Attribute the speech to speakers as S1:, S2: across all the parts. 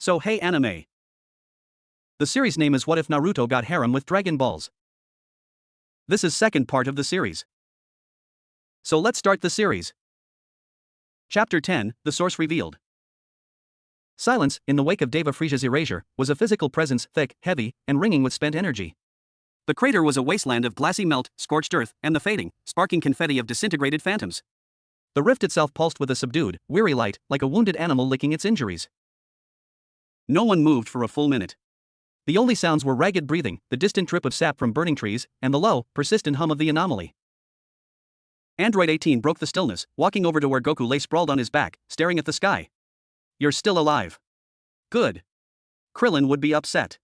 S1: So hey anime. The series name is What If Naruto Got Harem with Dragon Balls? This is second part of the series. So let's start the series. Chapter 10, The Source Revealed. Silence, in the wake of Deva Frisia's erasure, was a physical presence, thick, heavy, and ringing with spent energy. The crater was a wasteland of glassy melt, scorched earth, and the fading, sparking confetti of disintegrated phantoms. The rift itself pulsed with a subdued, weary light, like a wounded animal licking its injuries. No one moved for a full minute. The only sounds were ragged breathing, the distant drip of sap from burning trees, and the low, persistent hum of the anomaly. Android 18 broke the stillness, walking over to where Goku lay sprawled on his back, staring at the sky. You're still alive. Good. Krillin would be upset.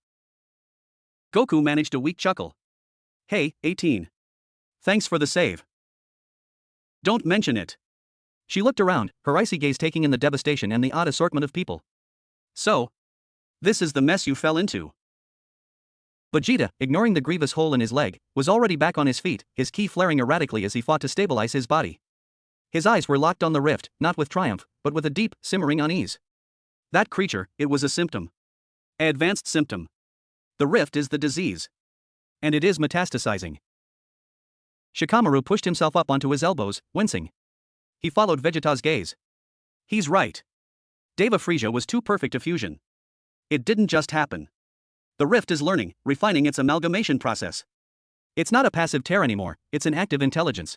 S1: Goku managed a weak chuckle. Hey, 18. Thanks for the save. Don't mention it. She looked around, her icy gaze taking in the devastation and the odd assortment of people. So, this is the mess you fell into. Vegeta, ignoring the grievous hole in his leg, was already back on his feet, his ki flaring erratically as he fought to stabilize his body. His eyes were locked on the rift, not with triumph, but with a deep, simmering unease. That creature, it was a symptom. An advanced symptom. The rift is the disease. And it is metastasizing. Shikamaru pushed himself up onto his elbows, wincing. He followed Vegeta's gaze. He's right. Deva Frisia was too perfect a fusion. It didn't just happen. The rift is learning, refining its amalgamation process. It's not a passive tear anymore, it's an active intelligence.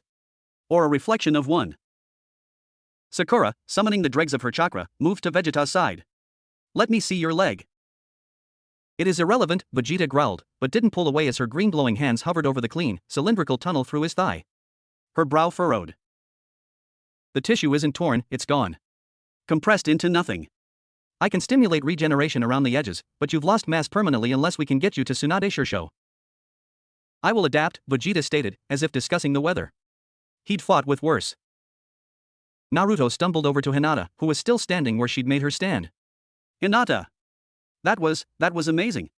S1: Or a reflection of one. Sakura, summoning the dregs of her chakra, moved to Vegeta's side. Let me see your leg. It is irrelevant, Vegeta growled, but didn't pull away as her green glowing hands hovered over the clean, cylindrical tunnel through his thigh. Her brow furrowed. The tissue isn't torn, it's gone. Compressed into nothing. I can stimulate regeneration around the edges, but you've lost mass permanently unless we can get you to Tsunade Shursho. I will adapt, Vegeta stated, as if discussing the weather. He'd fought with worse. Naruto stumbled over to Hinata, who was still standing where she'd made her stand. Hinata! That was amazing.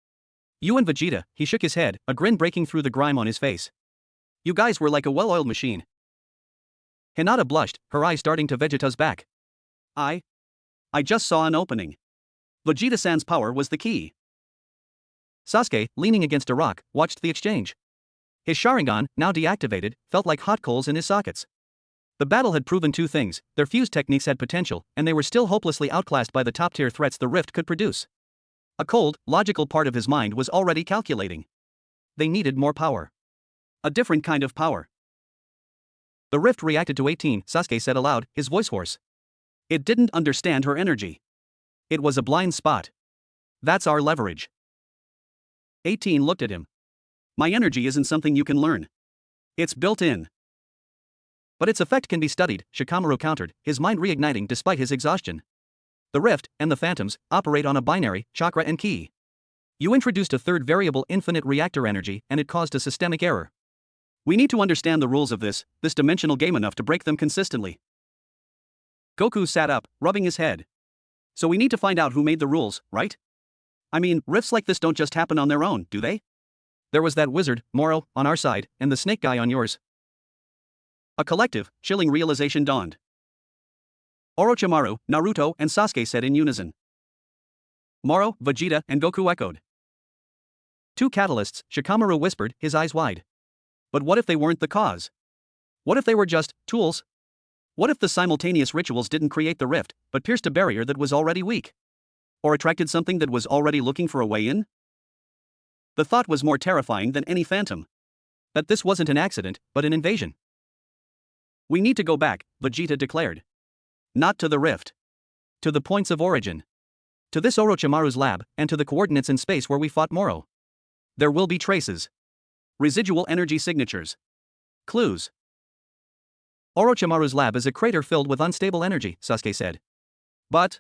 S1: You and Vegeta, he shook his head, a grin breaking through the grime on his face. You guys were like a well-oiled machine. Hinata blushed, her eyes darting to Vegeta's back. I just saw an opening. Vegeta-san's power was the key. Sasuke, leaning against a rock, watched the exchange. His Sharingan, now deactivated, felt like hot coals in his sockets. The battle had proven two things: their fuse techniques had potential, and they were still hopelessly outclassed by the top-tier threats the rift could produce. A cold, logical part of his mind was already calculating. They needed more power. A different kind of power. The rift reacted to 18, Sasuke said aloud, his voice hoarse. It didn't understand her energy. It was a blind spot. That's our leverage. 18 looked at him. My energy isn't something you can learn. It's built in. But its effect can be studied, Shikamaru countered, his mind reigniting despite his exhaustion. The rift, and the phantoms, operate on a binary, chakra and ki. You introduced a third variable, infinite reactor energy, and it caused a systemic error. We need to understand the rules of this dimensional game enough to break them consistently. Goku sat up, rubbing his head. So we need to find out who made the rules, right? I mean, rifts like this don't just happen on their own, do they? There was that wizard, Moro, on our side, and the snake guy on yours. A collective, chilling realization dawned. Orochimaru, Naruto, and Sasuke said in unison. Moro, Vegeta, and Goku echoed. Two catalysts, Shikamaru whispered, his eyes wide. But what if they weren't the cause? What if they were just tools? What if the simultaneous rituals didn't create the rift, but pierced a barrier that was already weak? Or attracted something that was already looking for a way in? The thought was more terrifying than any phantom. That this wasn't an accident, but an invasion. We need to go back, Vegeta declared. Not to the rift. To the points of origin. To this Orochimaru's lab, and to the coordinates in space where we fought Moro. There will be traces. Residual energy signatures. Clues. Orochimaru's lab is a crater filled with unstable energy, Sasuke said. But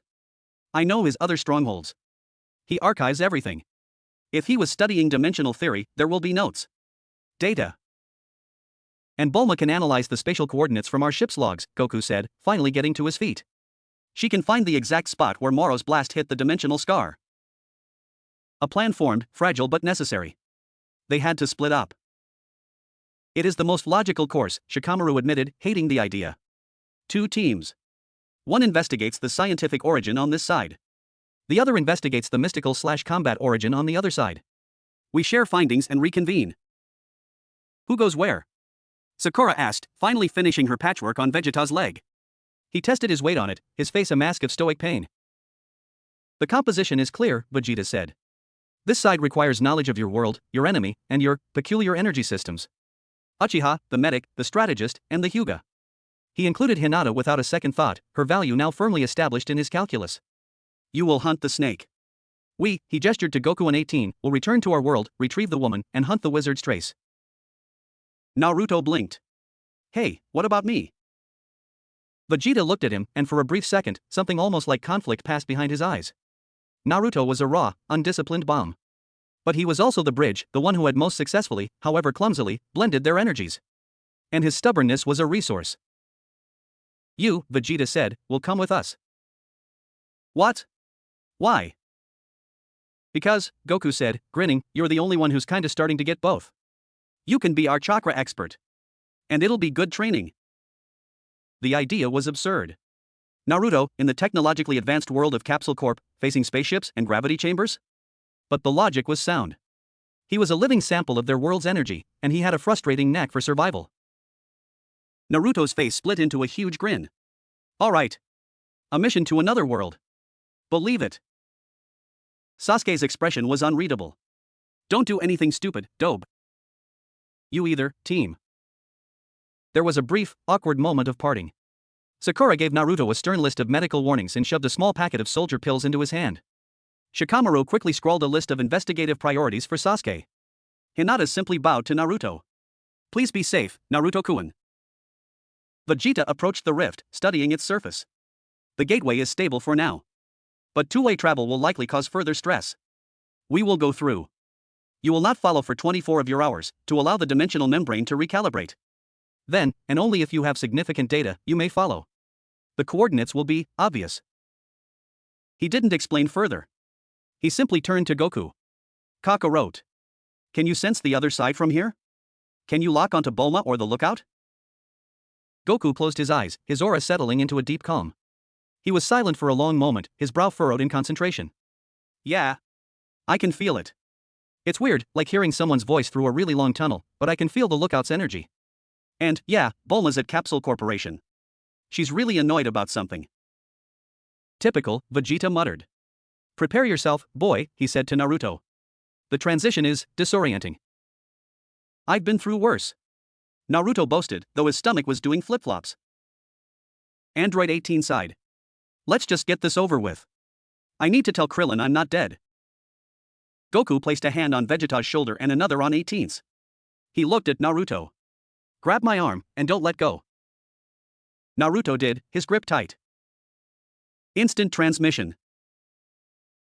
S1: I know his other strongholds. He archives everything. If he was studying dimensional theory, there will be notes. Data. And Bulma can analyze the spatial coordinates from our ship's logs, Goku said, finally getting to his feet. She can find the exact spot where Moro's blast hit the dimensional scar. A plan formed, fragile but necessary. They had to split up. It is the most logical course, Shikamaru admitted, hating the idea. Two teams. One investigates the scientific origin on this side. The other investigates the mystical/combat origin on the other side. We share findings and reconvene. Who goes where? Sakura asked, finally finishing her patchwork on Vegeta's leg. He tested his weight on it, his face a mask of stoic pain. The composition is clear, Vegeta said. This side requires knowledge of your world, your enemy, and your peculiar energy systems. Uchiha, the medic, the strategist, and the Hyuga. He included Hinata without a second thought, her value now firmly established in his calculus. You will hunt the snake. We, he gestured to Goku and 18, will return to our world, retrieve the woman, and hunt the wizard's trace. Naruto blinked. Hey, what about me? Vegeta looked at him, and for a brief second, something almost like conflict passed behind his eyes. Naruto was a raw, undisciplined bomb. But he was also the bridge, the one who had most successfully, however clumsily, blended their energies. And his stubbornness was a resource. You, Vegeta said, will come with us. What? Why? Because, Goku said, grinning, you're the only one who's kinda starting to get both. You can be our chakra expert. And it'll be good training. The idea was absurd. Naruto, in the technologically advanced world of Capsule Corp, facing spaceships and gravity chambers? But the logic was sound. He was a living sample of their world's energy, and he had a frustrating knack for survival. Naruto's face split into a huge grin. Alright. A mission to another world. Believe it. Sasuke's expression was unreadable. Don't do anything stupid, dope. You either, team. There was a brief, awkward moment of parting. Sakura gave Naruto a stern list of medical warnings and shoved a small packet of soldier pills into his hand. Shikamaru quickly scrawled a list of investigative priorities for Sasuke. Hinata simply bowed to Naruto. Please be safe, Naruto-kun. Vegeta approached the rift, studying its surface. The gateway is stable for now. But two-way travel will likely cause further stress. We will go through. You will not follow for 24 of your hours, to allow the dimensional membrane to recalibrate. Then, and only if you have significant data, you may follow. The coordinates will be obvious. He didn't explain further. He simply turned to Goku. Kakarot. Can you sense the other side from here? Can you lock onto Bulma or the lookout? Goku closed his eyes, his aura settling into a deep calm. He was silent for a long moment, his brow furrowed in concentration. Yeah. I can feel it. It's weird, like hearing someone's voice through a really long tunnel, but I can feel the lookout's energy. And, yeah, Bulma's at Capsule Corporation. She's really annoyed about something. Typical, Vegeta muttered. Prepare yourself, boy, he said to Naruto. The transition is disorienting. I've been through worse. Naruto boasted, though his stomach was doing flip-flops. Android 18 sighed. Let's just get this over with. I need to tell Krillin I'm not dead. Goku placed a hand on Vegeta's shoulder and another on 18's. He looked at Naruto. Grab my arm, and don't let go. Naruto did, his grip tight. Instant transmission.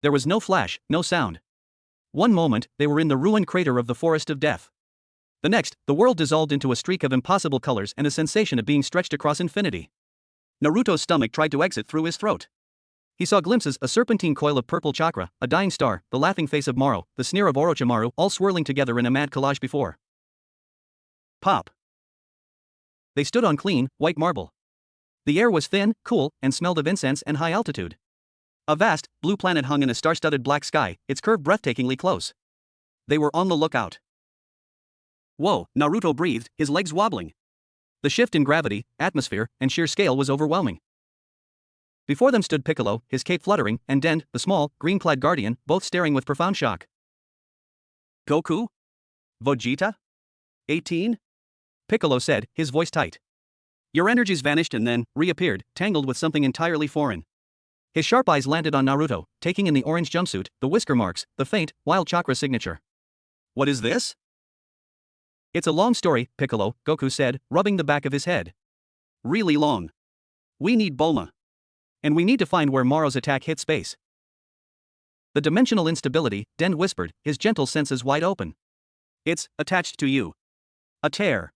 S1: There was no flash, no sound. One moment, they were in the ruined crater of the Forest of Death. The next, the world dissolved into a streak of impossible colors and a sensation of being stretched across infinity. Naruto's stomach tried to exit through his throat. He saw glimpses, a serpentine coil of purple chakra, a dying star, the laughing face of Maro, the sneer of Orochimaru, all swirling together in a mad collage before. Pop. They stood on clean, white marble. The air was thin, cool, and smelled of incense and high altitude. A vast, blue planet hung in a star-studded black sky, its curve breathtakingly close. They were on the lookout. Whoa, Naruto breathed, his legs wobbling. The shift in gravity, atmosphere, and sheer scale was overwhelming. Before them stood Piccolo, his cape fluttering, and Dend, the small, green-clad guardian, both staring with profound shock. Goku? Vegeta? 18? Piccolo said, his voice tight. Your energies vanished and then reappeared, tangled with something entirely foreign. His sharp eyes landed on Naruto, taking in the orange jumpsuit, the whisker marks, the faint, wild chakra signature. What is this? It's a long story, Piccolo, Goku said, rubbing the back of his head. Really long. We need Bulma. And we need to find where Maro's attack hit space. The dimensional instability, Dend whispered, his gentle senses wide open. It's attached to you. A tear.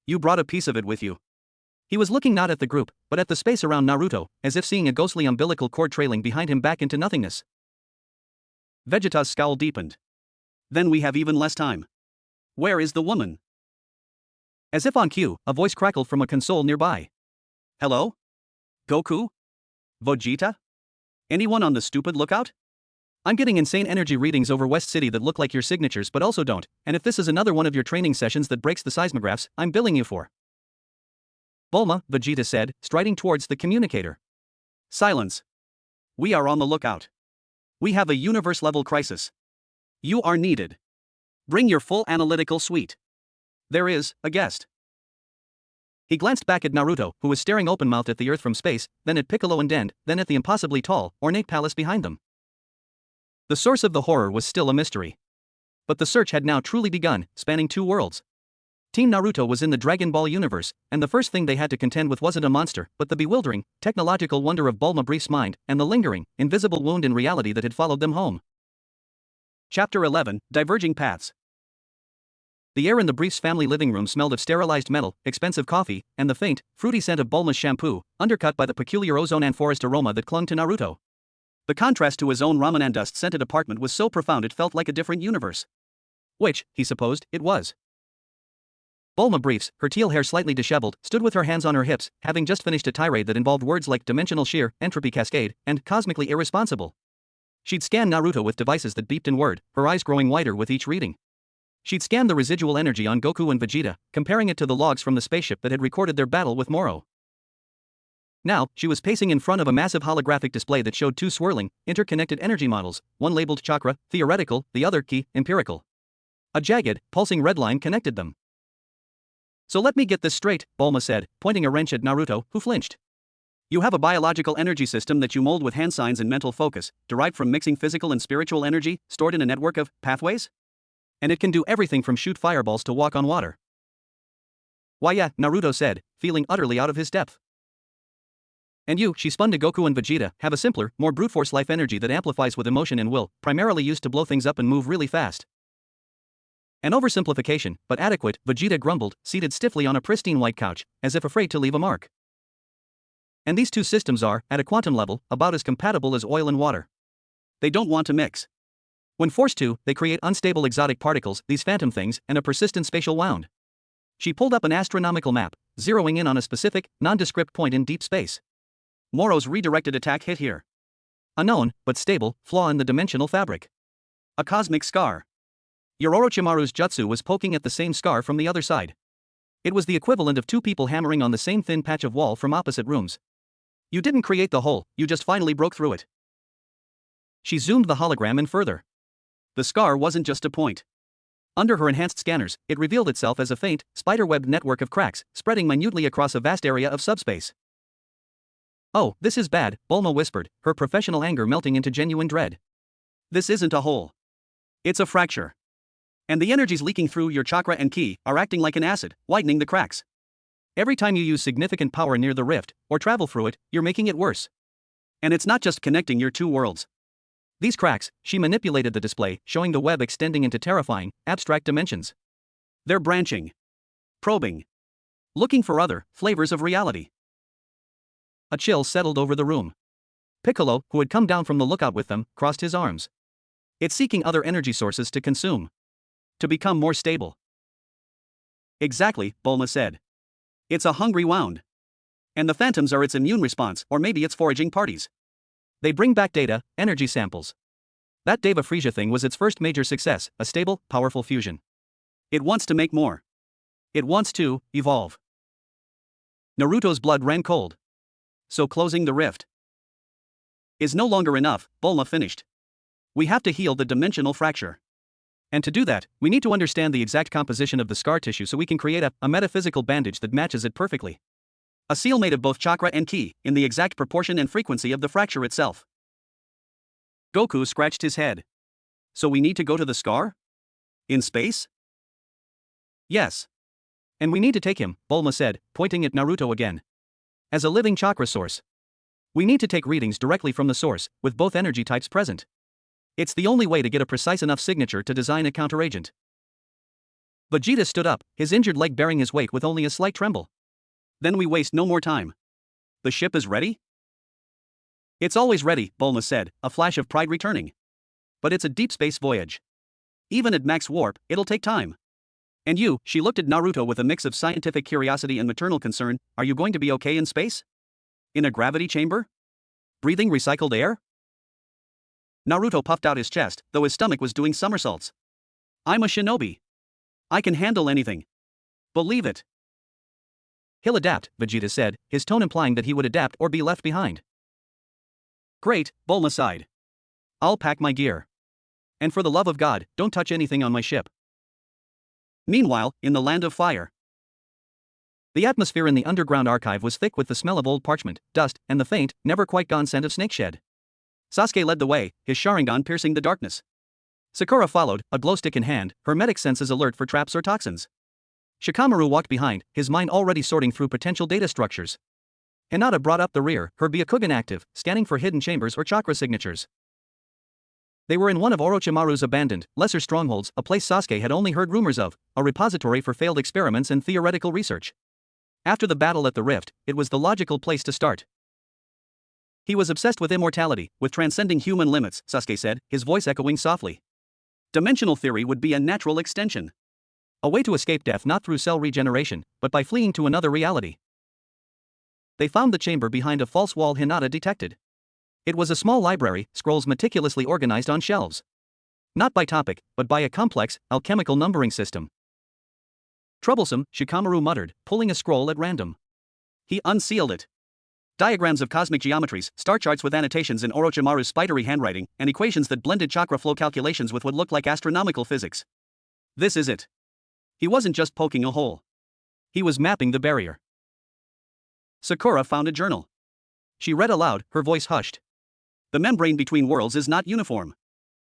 S1: You brought a piece of it with you. He was looking not at the group, but at the space around Naruto, as if seeing a ghostly umbilical cord trailing behind him back into nothingness. Vegeta's scowl deepened. Then we have even less time. Where is the woman? As if on cue, a voice crackled from a console nearby. Hello? Goku? Vegeta? Anyone on the stupid lookout? I'm getting insane energy readings over West City that look like your signatures but also don't, and if this is another one of your training sessions that breaks the seismographs, I'm billing you for. Bulma, Vegeta said, striding towards the communicator. Silence. We are on the lookout. We have a universe-level crisis. You are needed. Bring your full analytical suite. There is a guest. He glanced back at Naruto, who was staring open-mouthed at the Earth from space, then at Piccolo and Dende, then at the impossibly tall, ornate palace behind them. The source of the horror was still a mystery. But the search had now truly begun, spanning 2 worlds. Team Naruto was in the Dragon Ball universe, and the first thing they had to contend with wasn't a monster, but the bewildering, technological wonder of Bulma Brief's mind, and the lingering, invisible wound in reality that had followed them home. Chapter 11, Diverging Paths. The air in the Brief's family living room smelled of sterilized metal, expensive coffee, and the faint, fruity scent of Bulma's shampoo, undercut by the peculiar ozone and forest aroma that clung to Naruto. The contrast to his own ramen and dust-scented apartment was so profound it felt like a different universe. Which, he supposed, it was. Bulma Briefs, her teal hair slightly disheveled, stood with her hands on her hips, having just finished a tirade that involved words like dimensional shear, entropy cascade, and cosmically irresponsible. She'd scanned Naruto with devices that beeped in word, her eyes growing wider with each reading. She'd scanned the residual energy on Goku and Vegeta, comparing it to the logs from the spaceship that had recorded their battle with Moro. Now, she was pacing in front of a massive holographic display that showed 2 swirling, interconnected energy models, one labeled chakra, theoretical, the other ki, empirical. A jagged, pulsing red line connected them. So let me get this straight, Bulma said, pointing a wrench at Naruto, who flinched. You have a biological energy system that you mold with hand signs and mental focus, derived from mixing physical and spiritual energy, stored in a network of pathways? And it can do everything from shoot fireballs to walk on water. Why yeah, Naruto said, feeling utterly out of his depth. And you, she spun to Goku and Vegeta, have a simpler, more brute force life energy that amplifies with emotion and will, primarily used to blow things up and move really fast. An oversimplification, but adequate, Vegeta grumbled, seated stiffly on a pristine white couch, as if afraid to leave a mark. And these 2 systems are, at a quantum level, about as compatible as oil and water. They don't want to mix. When forced to, they create unstable exotic particles, these phantom things, and a persistent spatial wound. She pulled up an astronomical map, zeroing in on a specific, nondescript point in deep space. Moro's redirected attack hit here. A known, but stable, flaw in the dimensional fabric. A cosmic scar. Your Orochimaru's jutsu was poking at the same scar from the other side. It was the equivalent of 2 people hammering on the same thin patch of wall from opposite rooms. You didn't create the hole, you just finally broke through it. She zoomed the hologram in further. The scar wasn't just a point. Under her enhanced scanners, it revealed itself as a faint, spider-webbed network of cracks, spreading minutely across a vast area of subspace. Oh, this is bad, Bulma whispered, her professional anger melting into genuine dread. This isn't a hole. It's a fracture. And the energies leaking through your chakra and ki are acting like an acid, widening the cracks. Every time you use significant power near the rift, or travel through it, you're making it worse. And it's not just connecting your 2 worlds. These cracks, she manipulated the display, showing the web extending into terrifying, abstract dimensions. They're branching. Probing. Looking for other flavors of reality. A chill settled over the room. Piccolo, who had come down from the lookout with them, crossed his arms. It's seeking other energy sources to consume. To become more stable. Exactly, Bulma said. It's a hungry wound. And the phantoms are its immune response, or maybe its foraging parties. They bring back data, energy samples. That Deva Frisia thing was its first major success, a stable, powerful fusion. It wants to make more. It wants to evolve. Naruto's blood ran cold. So closing the rift is no longer enough, Bulma finished. We have to heal the dimensional fracture. And to do that, we need to understand the exact composition of the scar tissue so we can create a metaphysical bandage that matches it perfectly. A seal made of both chakra and ki, in the exact proportion and frequency of the fracture itself. Goku scratched his head. So we need to go to the scar? In space? Yes. And we need to take him, Bulma said, pointing at Naruto again. As a living chakra source. We need to take readings directly from the source, with both energy types present. It's the only way to get a precise enough signature to design a counteragent. Vegeta stood up, his injured leg bearing his weight with only a slight tremble. Then we waste no more time. The ship is ready? It's always ready, Bulma said, a flash of pride returning. But it's a deep space voyage. Even at max warp, it'll take time. And you, she looked at Naruto with a mix of scientific curiosity and maternal concern, are you going to be okay in space? In a gravity chamber? Breathing recycled air? Naruto puffed out his chest, though his stomach was doing somersaults. I'm a shinobi. I can handle anything. Believe it. He'll adapt, Vegeta said, his tone implying that he would adapt or be left behind. Great, Bulma sighed. I'll pack my gear. And for the love of God, don't touch anything on my ship. Meanwhile, in the land of fire. The atmosphere in the underground archive was thick with the smell of old parchment, dust, and the faint, never quite gone scent of snake shed. Sasuke led the way, his Sharingan piercing the darkness. Sakura followed, a glowstick in hand, her medic senses alert for traps or toxins. Shikamaru walked behind, his mind already sorting through potential data structures. Hinata brought up the rear, her Byakugan active, scanning for hidden chambers or chakra signatures. They were in one of Orochimaru's abandoned, lesser strongholds, a place Sasuke had only heard rumors of, a repository for failed experiments and theoretical research. After the battle at the Rift, it was the logical place to start. He was obsessed with immortality, with transcending human limits, Sasuke said, his voice echoing softly. Dimensional theory would be a natural extension. A way to escape death not through cell regeneration, but by fleeing to another reality. They found the chamber behind a false wall Hinata detected. It was a small library, scrolls meticulously organized on shelves. Not by topic, but by a complex, alchemical numbering system. Troublesome, Shikamaru muttered, pulling a scroll at random. He unsealed it. Diagrams of cosmic geometries, star charts with annotations in Orochimaru's spidery handwriting, and equations that blended chakra flow calculations with what looked like astronomical physics. This is it. He wasn't just poking a hole. He was mapping the barrier. Sakura found a journal. She read aloud, her voice hushed. The membrane between worlds is not uniform.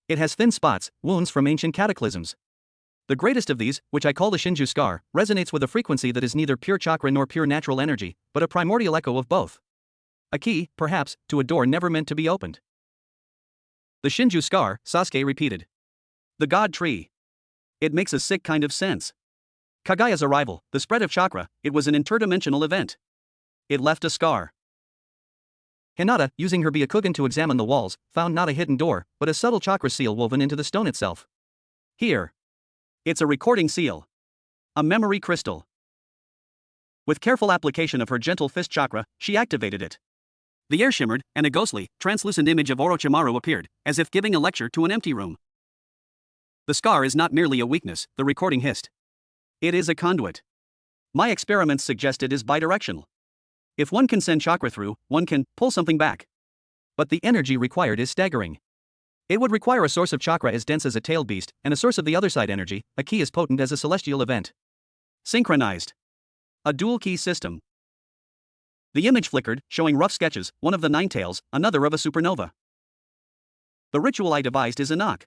S1: It has thin spots, wounds from ancient cataclysms. The greatest of these, which I call the Shinju scar, resonates with a frequency that is neither pure chakra nor pure natural energy, but a primordial echo of both. A key, perhaps, to a door never meant to be opened. The Shinju scar, Sasuke repeated. The God Tree. It makes a sick kind of sense. Kagaya's arrival, the spread of chakra, it was an interdimensional event. It left a scar. Hinata, using her Byakugan to examine the walls, found not a hidden door, but a subtle chakra seal woven into the stone itself. Here. It's a recording seal. A memory crystal. With careful application of her gentle fist chakra, she activated it. The air shimmered, and a ghostly, translucent image of Orochimaru appeared, as if giving a lecture to an empty room. The scar is not merely a weakness, the recording hissed. It is a conduit. My experiments suggest it is bidirectional. If one can send chakra through, one can pull something back. But the energy required is staggering. It would require a source of chakra as dense as a tailed beast, and a source of the other side energy, a key as potent as a celestial event. Synchronized. A dual key system. The image flickered, showing rough sketches, one of the nine tails, another of a supernova. The ritual I devised is a knock.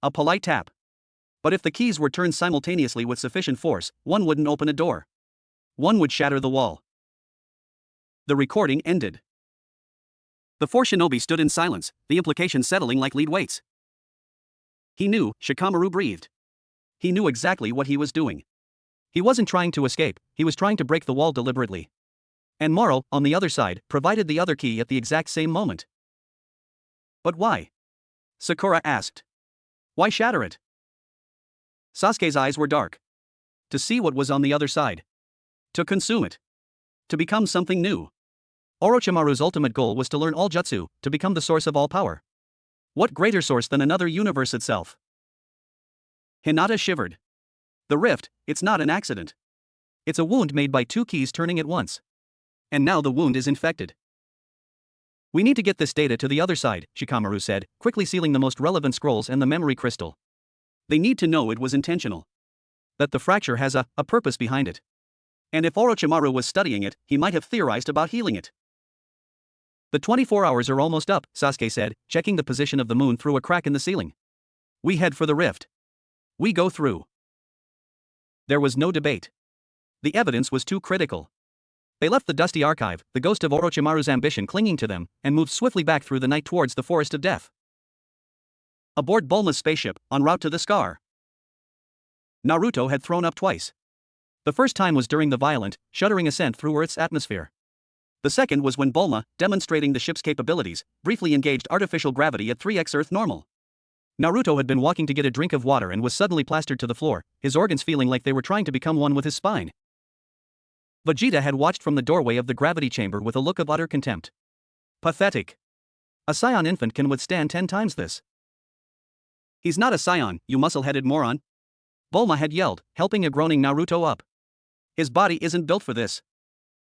S1: A polite tap. But if the keys were turned simultaneously with sufficient force, one wouldn't open a door. One would shatter the wall. The recording ended. The four shinobi stood in silence, the implications settling like lead weights. He knew, Shikamaru breathed. He knew exactly what he was doing. He wasn't trying to escape, he was trying to break the wall deliberately. And Moro, on the other side, provided the other key at the exact same moment. But why? Sakura asked. Why shatter it? Sasuke's eyes were dark. To see what was on the other side. To consume it. To become something new. Orochimaru's ultimate goal was to learn all jutsu, to become the source of all power. What greater source than another universe itself? Hinata shivered. The rift, it's not an accident. It's a wound made by two keys turning at once. And now the wound is infected. We need to get this data to the other side, Shikamaru said, quickly sealing the most relevant scrolls and the memory crystal. They need to know it was intentional. That the fracture has a purpose behind it. And if Orochimaru was studying it, he might have theorized about healing it. The 24 hours are almost up, Sasuke said, checking the position of the moon through a crack in the ceiling. We head for the rift. We go through. There was no debate. The evidence was too critical. They left the dusty archive, the ghost of Orochimaru's ambition clinging to them, and moved swiftly back through the night towards the forest of death. Aboard Bulma's spaceship, en route to the scar. Naruto had thrown up twice. The first time was during the violent, shuddering ascent through Earth's atmosphere. The second was when Bulma, demonstrating the ship's capabilities, briefly engaged artificial gravity at 3x Earth normal. Naruto had been walking to get a drink of water and was suddenly plastered to the floor, his organs feeling like they were trying to become one with his spine. Vegeta had watched from the doorway of the gravity chamber with a look of utter contempt. Pathetic. A scion infant can withstand 10 times this. He's not a scion, you muscle-headed moron. Bulma had yelled, helping a groaning Naruto up. His body isn't built for this.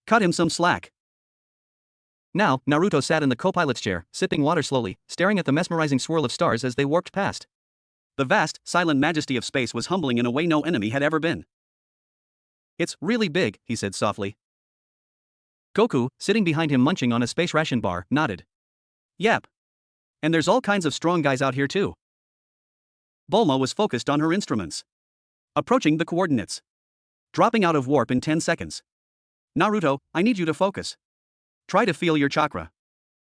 S1: Cut him some slack. Now, Naruto sat in the co-pilot's chair, sipping water slowly, staring at the mesmerizing swirl of stars as they warped past. The vast, silent majesty of space was humbling in a way no enemy had ever been. It's really big, he said softly. Goku, sitting behind him munching on a space ration bar, nodded. Yep. And there's all kinds of strong guys out here too. Bulma was focused on her instruments. Approaching the coordinates. Dropping out of warp in 10 seconds. Naruto, I need you to focus. Try to feel your chakra.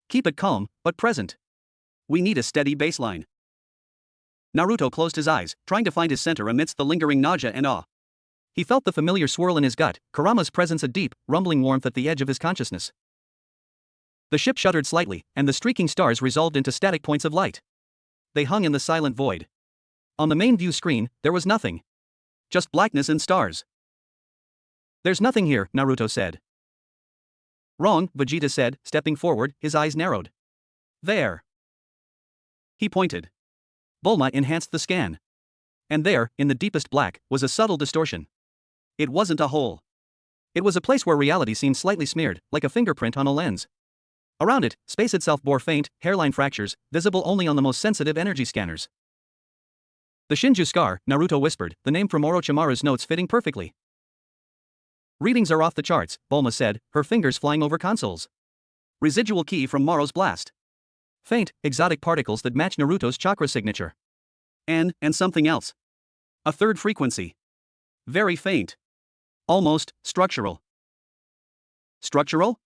S1: Keep it calm, but present. We need a steady baseline. Naruto closed his eyes, trying to find his center amidst the lingering nausea and awe. He felt the familiar swirl in his gut, Kurama's presence a deep, rumbling warmth at the edge of his consciousness. The ship shuddered slightly, and the streaking stars resolved into static points of light. They hung in the silent void. On the main view screen, there was nothing. Just blackness and stars. There's nothing here, Naruto said. Wrong, Vegeta said, stepping forward, his eyes narrowed. There. He pointed. Bulma enhanced the scan. And there, in the deepest black, was a subtle distortion. It wasn't a hole. It was a place where reality seemed slightly smeared, like a fingerprint on a lens. Around it, space itself bore faint, hairline fractures, visible only on the most sensitive energy scanners. The Shinju scar, Naruto whispered, the name from Orochimaru's notes fitting perfectly. Readings are off the charts, Bulma said, her fingers flying over consoles. Residual ki from Maro's blast. Faint, exotic particles that match Naruto's chakra signature. And something else. A third frequency. Very faint. Almost structural. Structural?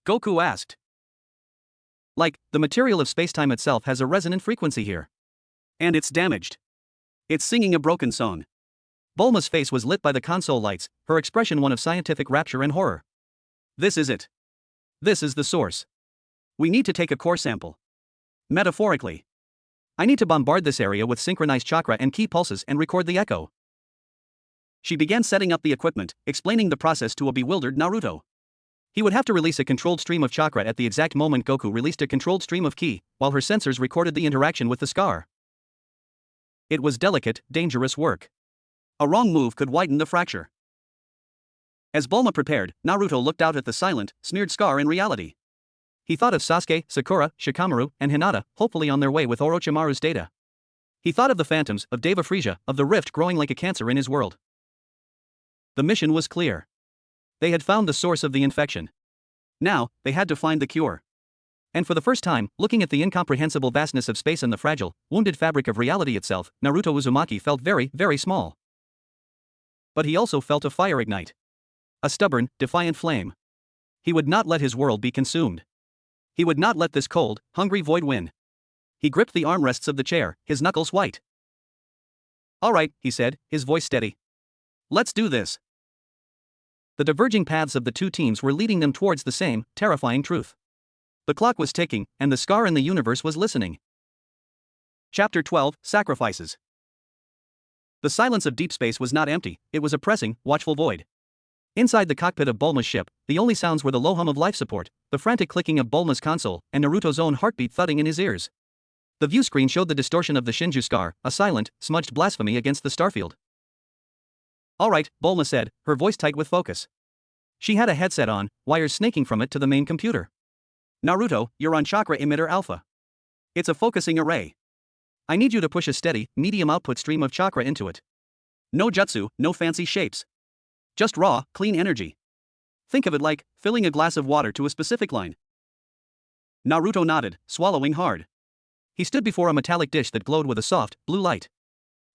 S1: Goku asked. Like, the material of spacetime itself has a resonant frequency here. And it's damaged. It's singing a broken song. Bulma's face was lit by the console lights, her expression one of scientific rapture and horror. This is it. This is the source. We need to take a core sample. Metaphorically. I need to bombard this area with synchronized chakra and ki pulses and record the echo. She began setting up the equipment, explaining the process to a bewildered Naruto. He would have to release a controlled stream of chakra at the exact moment Goku released a controlled stream of ki, while her sensors recorded the interaction with the scar. It was delicate, dangerous work. A wrong move could widen the fracture. As Bulma prepared, Naruto looked out at the silent, smeared scar in reality. He thought of Sasuke, Sakura, Shikamaru, and Hinata, hopefully on their way with Orochimaru's data. He thought of the phantoms, of Deva Frisia, of the rift growing like a cancer in his world. The mission was clear. They had found the source of the infection. Now, they had to find the cure. And for the first time, looking at the incomprehensible vastness of space and the fragile, wounded fabric of reality itself, Naruto Uzumaki felt very, very small. But he also felt a fire ignite. A stubborn, defiant flame. He would not let his world be consumed. He would not let this cold, hungry void win. He gripped the armrests of the chair, his knuckles white. All right, he said, his voice steady. Let's do this. The diverging paths of the two teams were leading them towards the same, terrifying truth. The clock was ticking, and the scar in the universe was listening. Chapter 12, Sacrifices. The silence of deep space was not empty, it was a pressing, watchful void. Inside the cockpit of Bulma's ship, the only sounds were the low hum of life support, the frantic clicking of Bulma's console, and Naruto's own heartbeat thudding in his ears. The view screen showed the distortion of the Shinju scar, a silent, smudged blasphemy against the starfield. All right, Bulma said, her voice tight with focus. She had a headset on, wires snaking from it to the main computer. Naruto, you're on chakra emitter alpha. It's a focusing array. I need you to push a steady, medium output stream of chakra into it. No jutsu, no fancy shapes. Just raw, clean energy. Think of it like filling a glass of water to a specific line. Naruto nodded, swallowing hard. He stood before a metallic dish that glowed with a soft, blue light.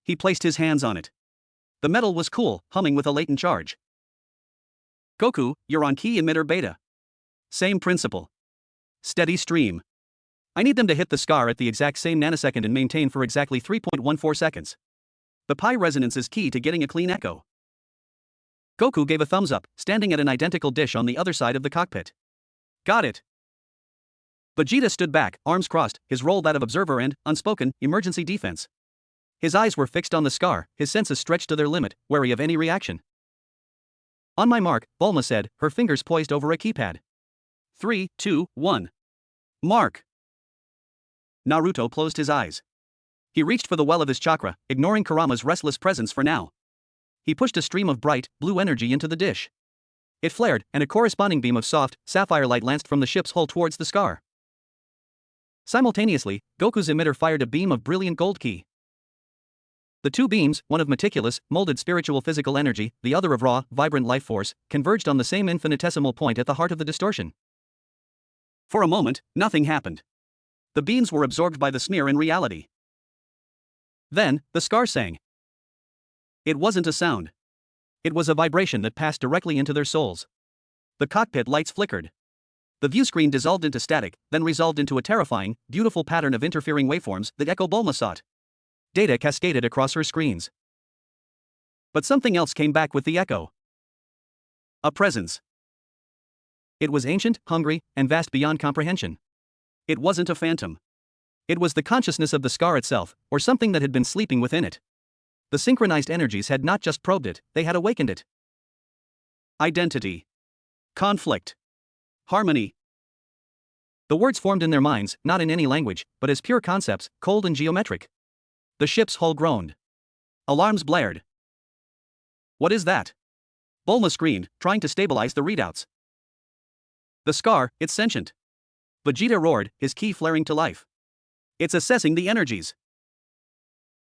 S1: He placed his hands on it. The metal was cool, humming with a latent charge. Goku, you're on ki emitter beta. Same principle. Steady stream. I need them to hit the scar at the exact same nanosecond and maintain for exactly 3.14 seconds. The pi resonance is key to getting a clean echo. Goku gave a thumbs up, standing at an identical dish on the other side of the cockpit. Got it. Vegeta stood back, arms crossed, his role that of observer and, unspoken, emergency defense. His eyes were fixed on the scar, his senses stretched to their limit, wary of any reaction. On my mark, Bulma said, her fingers poised over a keypad. 3, 2, 1. Mark. Naruto closed his eyes. He reached for the well of his chakra, ignoring Kurama's restless presence for now. He pushed a stream of bright, blue energy into the dish. It flared, and a corresponding beam of soft, sapphire light lanced from the ship's hull towards the scar. Simultaneously, Goku's emitter fired a beam of brilliant gold ki. The two beams, one of meticulous, molded spiritual physical energy, the other of raw, vibrant life force, converged on the same infinitesimal point at the heart of the distortion. For a moment, nothing happened. The beams were absorbed by the smear in reality. Then, the scar sang. It wasn't a sound. It was a vibration that passed directly into their souls. The cockpit lights flickered. The view screen dissolved into static, then resolved into a terrifying, beautiful pattern of interfering waveforms that Echo Bulma sought. Data cascaded across her screens. But something else came back with the echo. A presence. It was ancient, hungry, and vast beyond comprehension. It wasn't a phantom. It was the consciousness of the scar itself, or something that had been sleeping within it. The synchronized energies had not just probed it, they had awakened it. Identity. Conflict. Harmony. The words formed in their minds, not in any language, but as pure concepts, cold and geometric. The ship's hull groaned. Alarms blared. What is that? Bulma screamed, trying to stabilize the readouts. The scar, it's sentient. Vegeta roared, his ki flaring to life. It's assessing the energies.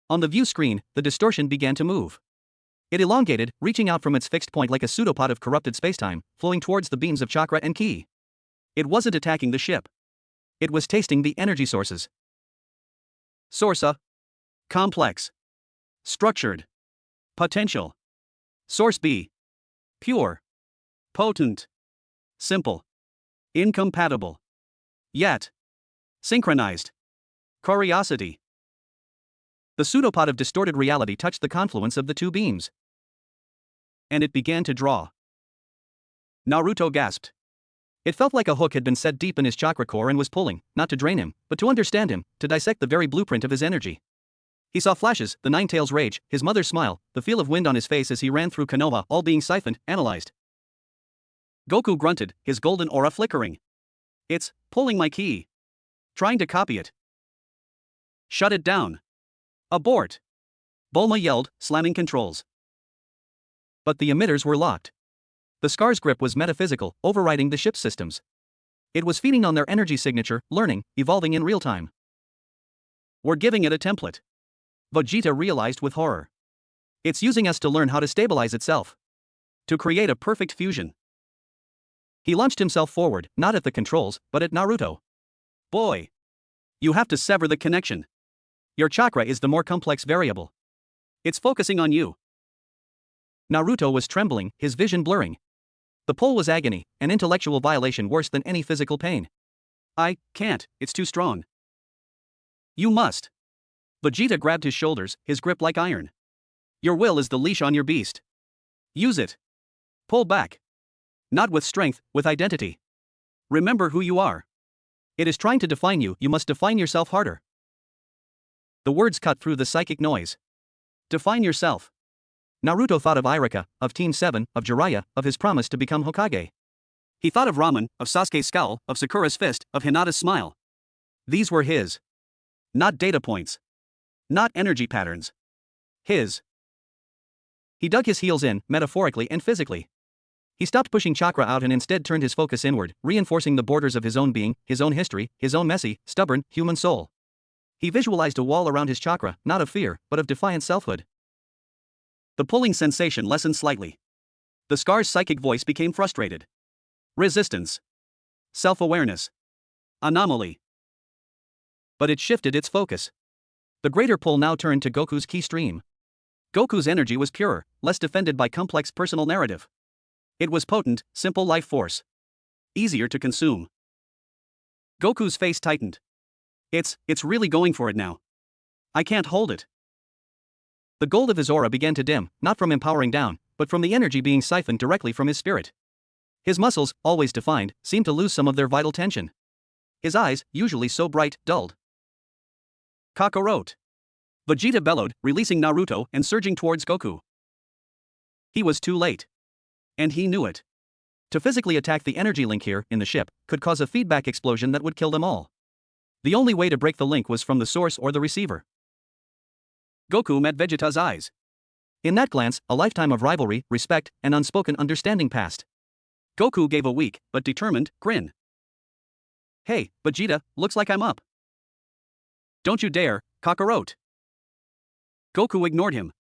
S1: On the view screen, the distortion began to move. It elongated, reaching out from its fixed point like a pseudopod of corrupted spacetime, flowing towards the beams of chakra and ki. It wasn't attacking the ship. It was tasting the energy sources. Source A. Complex. Structured. Potential. Source B. Pure. Potent. Simple. Incompatible. Yet. Synchronized. Curiosity. The pseudopod of distorted reality touched the confluence of the two beams. And it began to draw. Naruto gasped. It felt like a hook had been set deep in his chakra core and was pulling, not to drain him, but to understand him, to dissect the very blueprint of his energy. He saw flashes, the Nine Tails' rage, his mother's smile, the feel of wind on his face as he ran through Konoha, all being siphoned, analyzed. Goku grunted, his golden aura flickering. It's pulling my ki. Trying to copy it. Shut it down. Abort. Bulma yelled, slamming controls. But the emitters were locked. The scar's grip was metaphysical, overriding the ship's systems. It was feeding on their energy signature, learning, evolving in real time. We're giving it a template. Vegeta realized with horror. It's using us to learn how to stabilize itself. To create a perfect fusion. He launched himself forward, not at the controls, but at Naruto. Boy. You have to sever the connection. Your chakra is the more complex variable. It's focusing on you. Naruto was trembling, his vision blurring. The pull was agony, an intellectual violation worse than any physical pain. I can't, it's too strong. You must. Vegeta grabbed his shoulders, his grip like iron. Your will is the leash on your beast. Use it. Pull back. Not with strength, with identity. Remember who you are. It is trying to define you, you must define yourself harder. The words cut through the psychic noise. Define yourself. Naruto thought of Irika, of Team 7, of Jiraiya, of his promise to become Hokage. He thought of Ramen, of Sasuke's scowl, of Sakura's fist, of Hinata's smile. These were his. Not data points. Not energy patterns. His. He dug his heels in, metaphorically and physically. He stopped pushing chakra out and instead turned his focus inward, reinforcing the borders of his own being, his own history, his own messy, stubborn, human soul. He visualized a wall around his chakra, not of fear, but of defiant selfhood. The pulling sensation lessened slightly. The scar's psychic voice became frustrated. Resistance. Self-awareness. Anomaly. But it shifted its focus. The greater pull now turned to Goku's ki stream. Goku's energy was purer, less defended by complex personal narrative. It was potent, simple life force. Easier to consume. Goku's face tightened. It's really going for it now. I can't hold it. The gold of his aura began to dim, not from empowering down, but from the energy being siphoned directly from his spirit. His muscles, always defined, seemed to lose some of their vital tension. His eyes, usually so bright, dulled. Kakarot. Vegeta bellowed, releasing Naruto and surging towards Goku. He was too late. And he knew it. To physically attack the energy link here, in the ship, could cause a feedback explosion that would kill them all. The only way to break the link was from the source or the receiver. Goku met Vegeta's eyes. In that glance, a lifetime of rivalry, respect, and unspoken understanding passed. Goku gave a weak, but determined, grin. "Hey, Vegeta, looks like I'm up." "Don't you dare, Kakarot." Goku ignored him.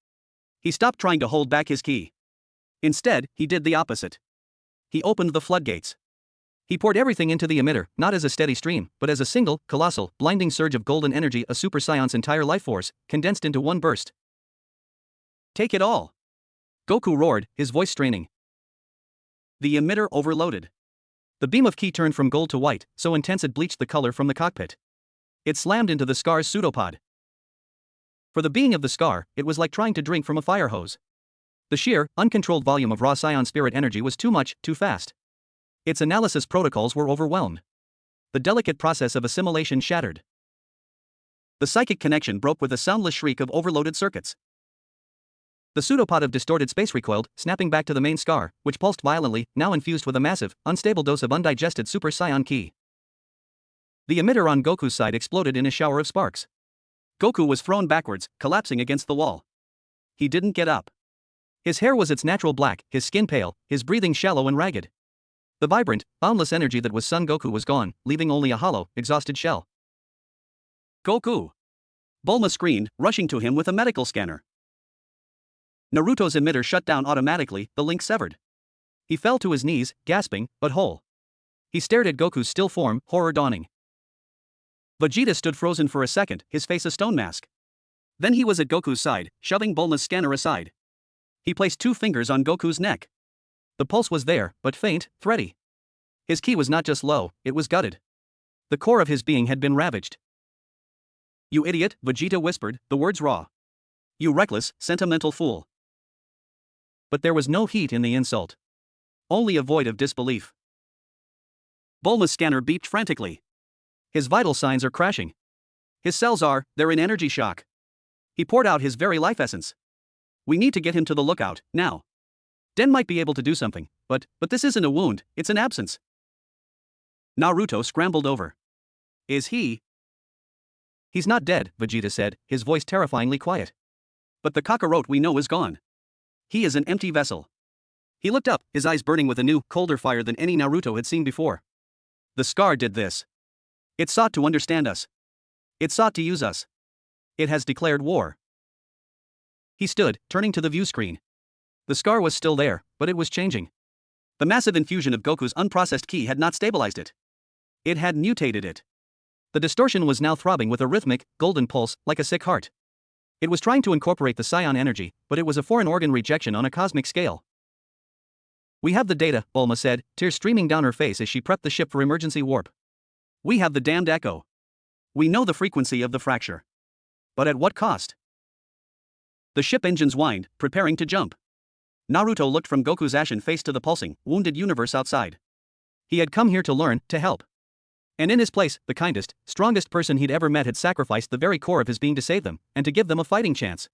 S1: He stopped trying to hold back his ki. Instead, he did the opposite. He opened the floodgates. He poured everything into the emitter, not as a steady stream, but as a single, colossal, blinding surge of golden energy, a Super Saiyan's entire life force, condensed into one burst. "Take it all!" Goku roared, his voice straining. The emitter overloaded. The beam of ki turned from gold to white, so intense it bleached the color from the cockpit. It slammed into the Scar's pseudopod. For the being of the Scar, it was like trying to drink from a fire hose. The sheer, uncontrolled volume of raw Saiyan spirit energy was too much, too fast. Its analysis protocols were overwhelmed. The delicate process of assimilation shattered. The psychic connection broke with a soundless shriek of overloaded circuits. The pseudopod of distorted space recoiled, snapping back to the main Scar, which pulsed violently, now infused with a massive, unstable dose of undigested Super Saiyan ki. The emitter on Goku's side exploded in a shower of sparks. Goku was thrown backwards, collapsing against the wall. He didn't get up. His hair was its natural black, his skin pale, his breathing shallow and ragged. The vibrant, boundless energy that was Son Goku was gone, leaving only a hollow, exhausted shell. "Goku!" Bulma screamed, rushing to him with a medical scanner. Naruto's emitter shut down automatically, the link severed. He fell to his knees, gasping, but whole. He stared at Goku's still form, horror dawning. Vegeta stood frozen for a second, his face a stone mask. Then he was at Goku's side, shoving Bulma's scanner aside. He placed 2 fingers on Goku's neck. The pulse was there, but faint, thready. His ki was not just low, it was gutted. The core of his being had been ravaged. "You idiot," Vegeta whispered, the words raw. "You reckless, sentimental fool." But there was no heat in the insult. Only a void of disbelief. Bulma's scanner beeped frantically. His vital signs are crashing. His cells they're in energy shock. He poured out his very life essence. We need to get him to the lookout, now. Den might be able to do something, but this isn't a wound, it's an absence. Naruto scrambled over. "Is he?" "He's not dead," Vegeta said, his voice terrifyingly quiet. "But the Kakarot we know is gone. He is an empty vessel." He looked up, his eyes burning with a new, colder fire than any Naruto had seen before. "The Scar did this. It sought to understand us. It sought to use us. It has declared war." He stood, turning to the view screen. The Scar was still there, but it was changing. The massive infusion of Goku's unprocessed ki had not stabilized it. It had mutated it. The distortion was now throbbing with a rhythmic, golden pulse, like a sick heart. It was trying to incorporate the Saiyan energy, but it was a foreign organ rejection on a cosmic scale. "We have the data," Bulma said, tears streaming down her face as she prepped the ship for emergency warp. "We have the damned echo. We know the frequency of the fracture. But at what cost?" The ship engines whined, preparing to jump. Naruto looked from Goku's ashen face to the pulsing, wounded universe outside. He had come here to learn, to help. And in his place, the kindest, strongest person he'd ever met had sacrificed the very core of his being to save them, and to give them a fighting chance.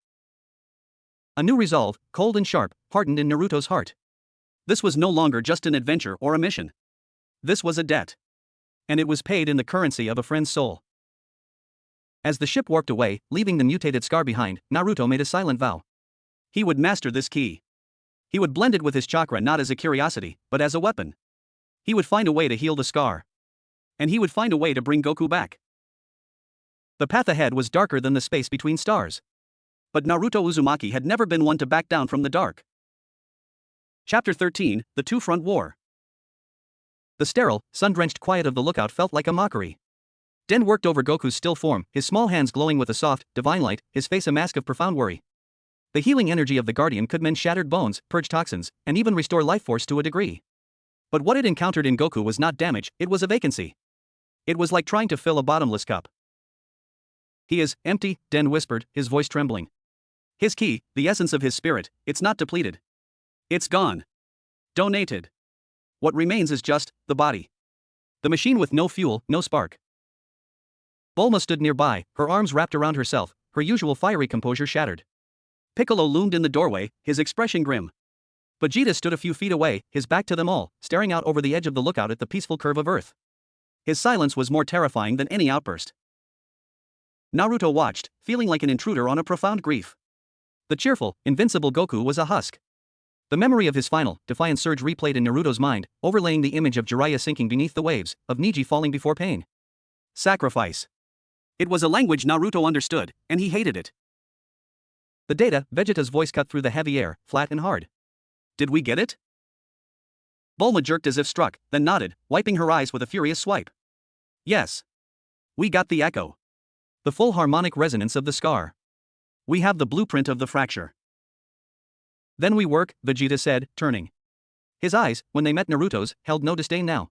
S1: A new resolve, cold and sharp, hardened in Naruto's heart. This was no longer just an adventure or a mission. This was a debt. And it was paid in the currency of a friend's soul. As the ship warped away, leaving the mutated Scar behind, Naruto made a silent vow. He would master this ki. He would blend it with his chakra not as a curiosity, but as a weapon. He would find a way to heal the Scar. And he would find a way to bring Goku back. The path ahead was darker than the space between stars. But Naruto Uzumaki had never been one to back down from the dark. Chapter 13, The Two-Front War. The sterile, sun-drenched quiet of the lookout felt like a mockery. Den worked over Goku's still form, his small hands glowing with a soft, divine light, his face a mask of profound worry. The healing energy of the Guardian could mend shattered bones, purge toxins, and even restore life force to a degree. But what it encountered in Goku was not damage, it was a vacancy. It was like trying to fill a bottomless cup. "He is empty," Den whispered, his voice trembling. "His ki, the essence of his spirit, it's not depleted. It's gone. Donated. What remains is just the body. The machine with no fuel, no spark." Bulma stood nearby, her arms wrapped around herself, her usual fiery composure shattered. Piccolo loomed in the doorway, his expression grim. Vegeta stood a few feet away, his back to them all, staring out over the edge of the lookout at the peaceful curve of Earth. His silence was more terrifying than any outburst. Naruto watched, feeling like an intruder on a profound grief. The cheerful, invincible Goku was a husk. The memory of his final, defiant surge replayed in Naruto's mind, overlaying the image of Jiraiya sinking beneath the waves, of Neji falling before pain. Sacrifice. It was a language Naruto understood, and he hated it. The data, Vegeta's voice cut through the heavy air, flat and hard. Did we get it? Bulma jerked as if struck, then nodded, wiping her eyes with a furious swipe. Yes. We got the echo. The full harmonic resonance of the scar. We have the blueprint of the fracture. Then we work, Vegeta said, turning. His eyes, when they met Naruto's, held no disdain now.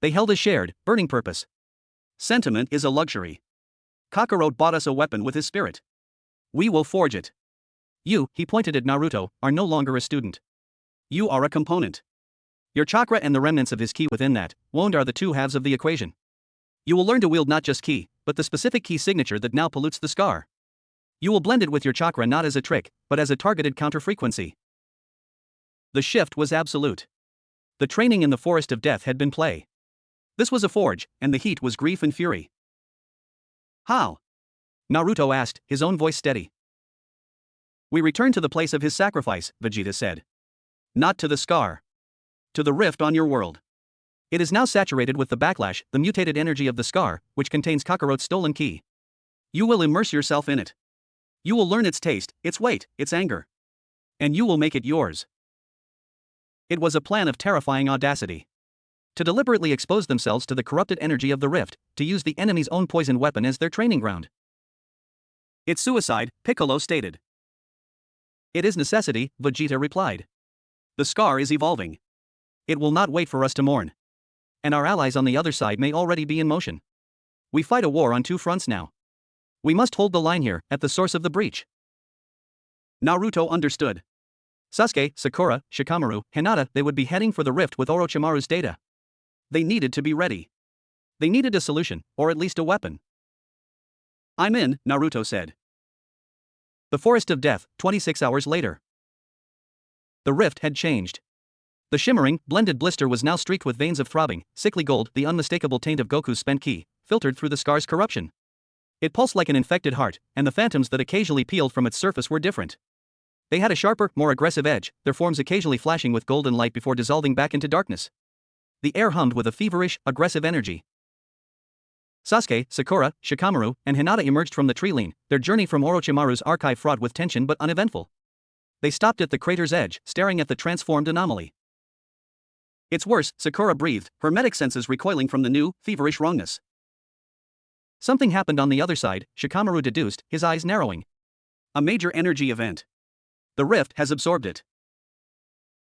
S1: They held a shared, burning purpose. Sentiment is a luxury. Kakarot bought us a weapon with his spirit. We will forge it. You, he pointed at Naruto, are no longer a student. You are a component. Your chakra and the remnants of his ki within that, wound are the two halves of the equation. You will learn to wield not just ki, but the specific ki signature that now pollutes the scar. You will blend it with your chakra not as a trick, but as a targeted counter-frequency. The shift was absolute. The training in the forest of death had been play. This was a forge, and the heat was grief and fury. How? Naruto asked, his own voice steady. We return to the place of his sacrifice, Vegeta said. Not to the scar. To the rift on your world. It is now saturated with the backlash, the mutated energy of the scar, which contains Kakarot's stolen ki. You will immerse yourself in it. You will learn its taste, its weight, its anger. And you will make it yours. It was a plan of terrifying audacity. To deliberately expose themselves to the corrupted energy of the rift, to use the enemy's own poison weapon as their training ground. It's suicide, Piccolo stated. It is necessity, Vegeta replied. The scar is evolving. It will not wait for us to mourn. And our allies on the other side may already be in motion. We fight a war on two fronts now. We must hold the line here, at the source of the breach. Naruto understood. Sasuke, Sakura, Shikamaru, Hinata, they would be heading for the rift with Orochimaru's data. They needed to be ready. They needed a solution, or at least a weapon. I'm in, Naruto said. The Forest of Death, 26 hours later. The rift had changed. The shimmering, blended blister was now streaked with veins of throbbing, sickly gold, the unmistakable taint of Goku's spent ki, filtered through the scar's corruption. It pulsed like an infected heart, and the phantoms that occasionally peeled from its surface were different. They had a sharper, more aggressive edge, their forms occasionally flashing with golden light before dissolving back into darkness. The air hummed with a feverish, aggressive energy. Sasuke, Sakura, Shikamaru, and Hinata emerged from the tree line, their journey from Orochimaru's archive fraught with tension but uneventful. They stopped at the crater's edge, staring at the transformed anomaly. It's worse, Sakura breathed, her medic senses recoiling from the new, feverish wrongness. Something happened on the other side, Shikamaru deduced, his eyes narrowing. A major energy event. The rift has absorbed it.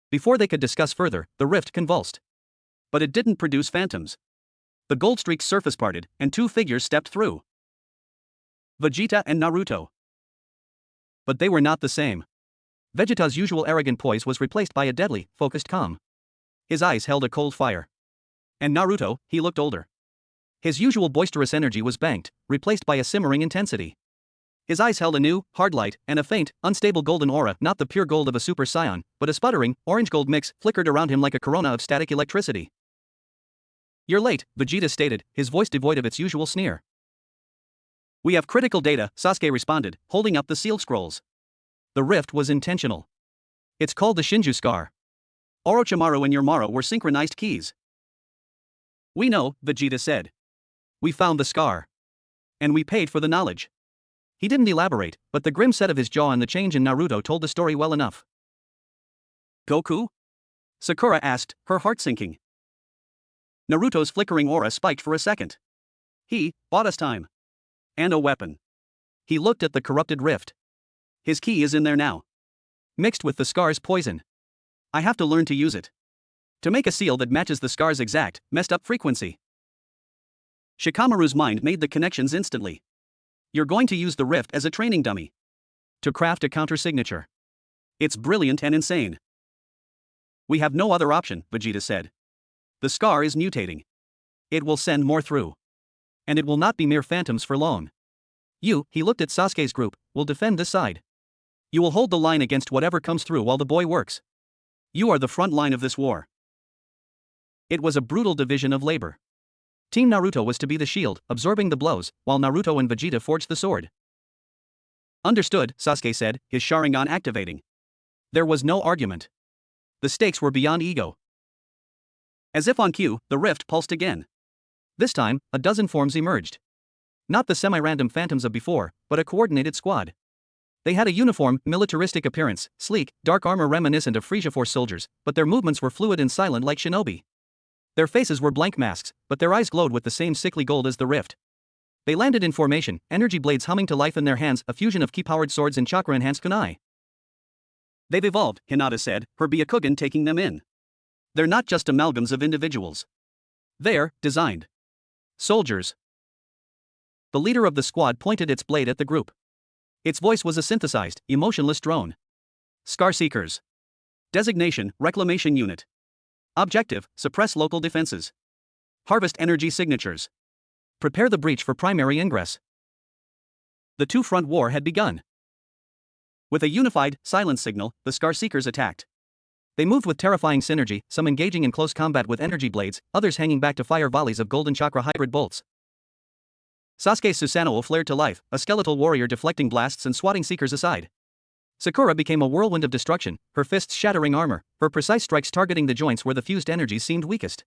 S1: Before they could discuss further, the rift convulsed. But it didn't produce phantoms. The gold streak's surface parted, and two figures stepped through. Vegeta and Naruto. But they were not the same. Vegeta's usual arrogant poise was replaced by a deadly, focused calm. His eyes held a cold fire. And Naruto, he looked older. His usual boisterous energy was banked, replaced by a simmering intensity. His eyes held a new, hard light, and a faint, unstable golden aura, not the pure gold of a super scion, but a sputtering, orange-gold mix, flickered around him like a corona of static electricity. You're late, Vegeta stated, his voice devoid of its usual sneer. We have critical data, Sasuke responded, holding up the sealed scrolls. The rift was intentional. It's called the Shinju Scar. Orochimaru and Yormaru were synchronized keys. We know, Vegeta said. We found the scar. And we paid for the knowledge. He didn't elaborate, but the grim set of his jaw and the change in Naruto told the story well enough. Goku? Sakura asked, her heart sinking. Naruto's flickering aura spiked for a second. He bought us time. And a weapon. He looked at the corrupted rift. His ki is in there now. Mixed with the scar's poison. I have to learn to use it. To make a seal that matches the scar's exact, messed up frequency. Shikamaru's mind made the connections instantly. You're going to use the rift as a training dummy. To craft a counter-signature. It's brilliant and insane. We have no other option, Vegeta said. The scar is mutating. It will send more through. And it will not be mere phantoms for long. You, he looked at Sasuke's group, will defend this side. You will hold the line against whatever comes through while the boy works. You are the front line of this war. It was a brutal division of labor. Team Naruto was to be the shield, absorbing the blows, while Naruto and Vegeta forged the sword. Understood, Sasuke said, his Sharingan activating. There was no argument. The stakes were beyond ego. As if on cue, the rift pulsed again. This time, a dozen forms emerged. Not the semi-random phantoms of before, but a coordinated squad. They had a uniform, militaristic appearance, sleek, dark armor reminiscent of Frisia Force soldiers, but their movements were fluid and silent like shinobi. Their faces were blank masks, but their eyes glowed with the same sickly gold as the rift. They landed in formation, energy blades humming to life in their hands, a fusion of ki-powered swords and chakra-enhanced kunai. They've evolved, Hinata said, her Byakugan taking them in. They're not just amalgams of individuals. They're designed soldiers. The leader of the squad pointed its blade at the group. Its voice was a synthesized, emotionless drone. Scar Seekers. Designation, Reclamation Unit. Objective, suppress local defenses. Harvest energy signatures. Prepare the breach for primary ingress. The two-front war had begun. With a unified, silent signal, the Scar Seekers attacked. They moved with terrifying synergy, some engaging in close combat with energy blades, others hanging back to fire volleys of golden chakra hybrid bolts. Sasuke's Susanoo flared to life, a skeletal warrior deflecting blasts and swatting seekers aside. Sakura became a whirlwind of destruction, her fists shattering armor, her precise strikes targeting the joints where the fused energies seemed weakest.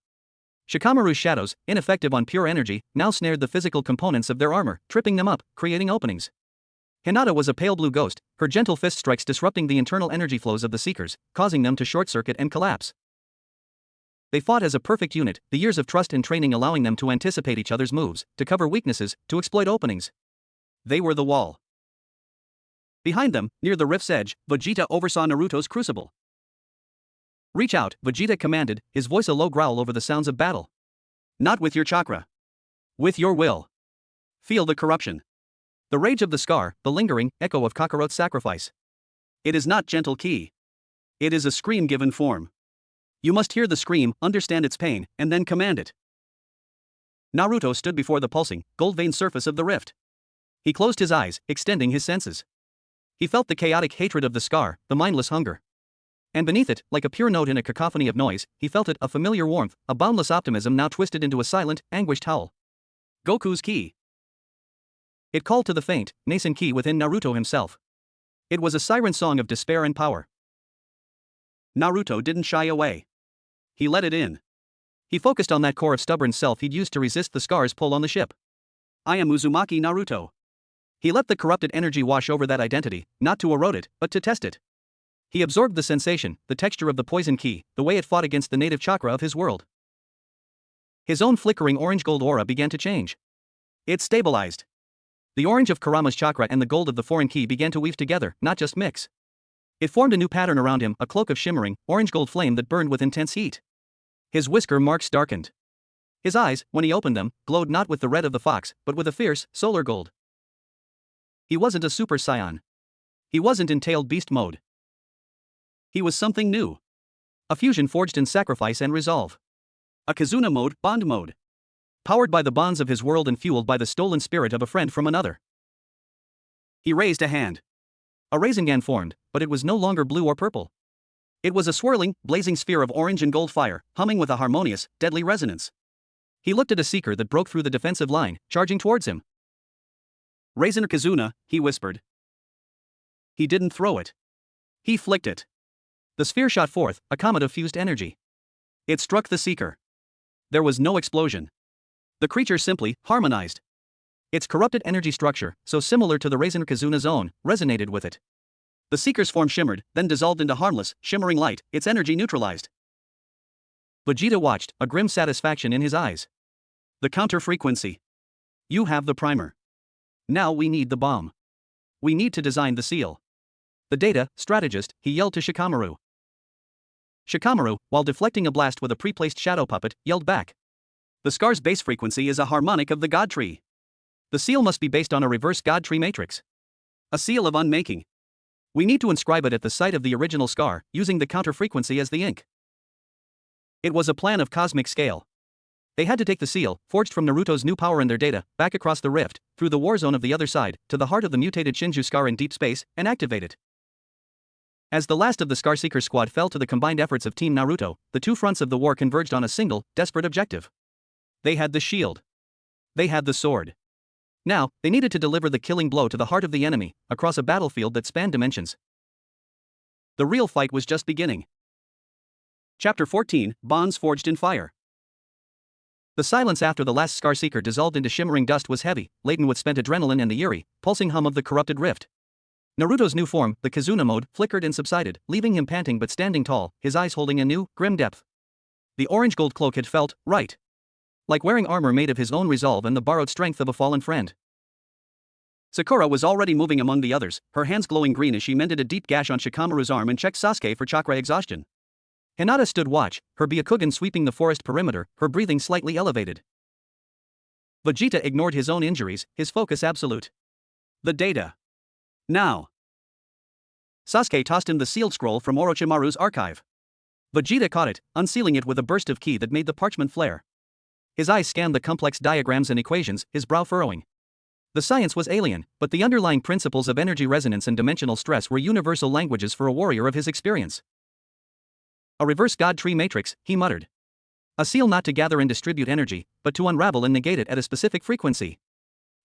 S1: Shikamaru's shadows, ineffective on pure energy, now snared the physical components of their armor, tripping them up, creating openings. Hinata was a pale blue ghost, her gentle fist strikes disrupting the internal energy flows of the seekers, causing them to short-circuit and collapse. They fought as a perfect unit, the years of trust and training allowing them to anticipate each other's moves, to cover weaknesses, to exploit openings. They were the wall. Behind them, near the rift's edge, Vegeta oversaw Naruto's crucible. Reach out, Vegeta commanded, his voice a low growl over the sounds of battle. Not with your chakra. With your will. Feel the corruption. The rage of the scar, the lingering echo of Kakarote's sacrifice. It is not gentle ki. It is a scream given form. You must hear the scream, understand its pain, and then command it. Naruto stood before the pulsing, gold-veined surface of the rift. He closed his eyes, extending his senses. He felt the chaotic hatred of the scar, the mindless hunger. And beneath it, like a pure note in a cacophony of noise, he felt it, a familiar warmth, a boundless optimism now twisted into a silent, anguished howl. Goku's ki. It called to the faint, nascent ki within Naruto himself. It was a siren song of despair and power. Naruto didn't shy away. He let it in. He focused on that core of stubborn self he'd used to resist the scar's pull on the ship. I am Uzumaki Naruto. He let the corrupted energy wash over that identity, not to erode it, but to test it. He absorbed the sensation, the texture of the poison ki, the way it fought against the native chakra of his world. His own flickering orange-gold aura began to change. It stabilized. The orange of Kurama's chakra and the gold of the foreign ki began to weave together, not just mix. It formed a new pattern around him, a cloak of shimmering, orange-gold flame that burned with intense heat. His whisker marks darkened. His eyes, when he opened them, glowed not with the red of the fox, but with a fierce, solar gold. He wasn't a Super Saiyan. He wasn't in tailed beast mode. He was something new. A fusion forged in sacrifice and resolve. A Kizuna mode, bond mode. Powered by the bonds of his world and fueled by the stolen spirit of a friend from another. He raised a hand. A Rasengan formed, but it was no longer blue or purple. It was a swirling, blazing sphere of orange and gold fire, humming with a harmonious, deadly resonance. He looked at a seeker that broke through the defensive line, charging towards him. Rasen Kizuna, he whispered. He didn't throw it. He flicked it. The sphere shot forth, a comet of fused energy. It struck the seeker. There was no explosion. The creature simply harmonized. Its corrupted energy structure, so similar to the Rasen Kizuna's own, resonated with it. The seeker's form shimmered, then dissolved into harmless, shimmering light, its energy neutralized. Vegeta watched, a grim satisfaction in his eyes. The counter frequency. You have the primer. Now we need the bomb. We need to design the seal. The data, strategist, he yelled to Shikamaru. Shikamaru, while deflecting a blast with a pre-placed shadow puppet, yelled back. The scar's base frequency is a harmonic of the God tree. The seal must be based on a reverse God tree matrix. A seal of unmaking. We need to inscribe it at the site of the original scar, using the counter frequency as the ink. It was a plan of cosmic scale. They had to take the seal, forged from Naruto's new power and their data, back across the rift, through the war zone of the other side, to the heart of the mutated Shinju scar in deep space, and activate it. As the last of the Scar Seeker squad fell to the combined efforts of Team Naruto, the two fronts of the war converged on a single, desperate objective. They had the shield. They had the sword. Now, they needed to deliver the killing blow to the heart of the enemy, across a battlefield that spanned dimensions. The real fight was just beginning. Chapter 14, Bonds Forged in Fire. The silence after the last Scarseeker dissolved into shimmering dust was heavy, laden with spent adrenaline and the eerie, pulsing hum of the corrupted rift. Naruto's new form, the Kizuna mode, flickered and subsided, leaving him panting but standing tall, his eyes holding a new, grim depth. The orange-gold cloak had felt right. Like wearing armor made of his own resolve and the borrowed strength of a fallen friend. Sakura was already moving among the others, her hands glowing green as she mended a deep gash on Shikamaru's arm and checked Sasuke for chakra exhaustion. Hinata stood watch, her Byakugan sweeping the forest perimeter, her breathing slightly elevated. Vegeta ignored his own injuries, his focus absolute. The data. Now. Sasuke tossed him the sealed scroll from Orochimaru's archive. Vegeta caught it, unsealing it with a burst of ki that made the parchment flare. His eyes scanned the complex diagrams and equations, his brow furrowing. The science was alien, but the underlying principles of energy resonance and dimensional stress were universal languages for a warrior of his experience. A reverse god tree matrix, he muttered. A seal not to gather and distribute energy, but to unravel and negate it at a specific frequency.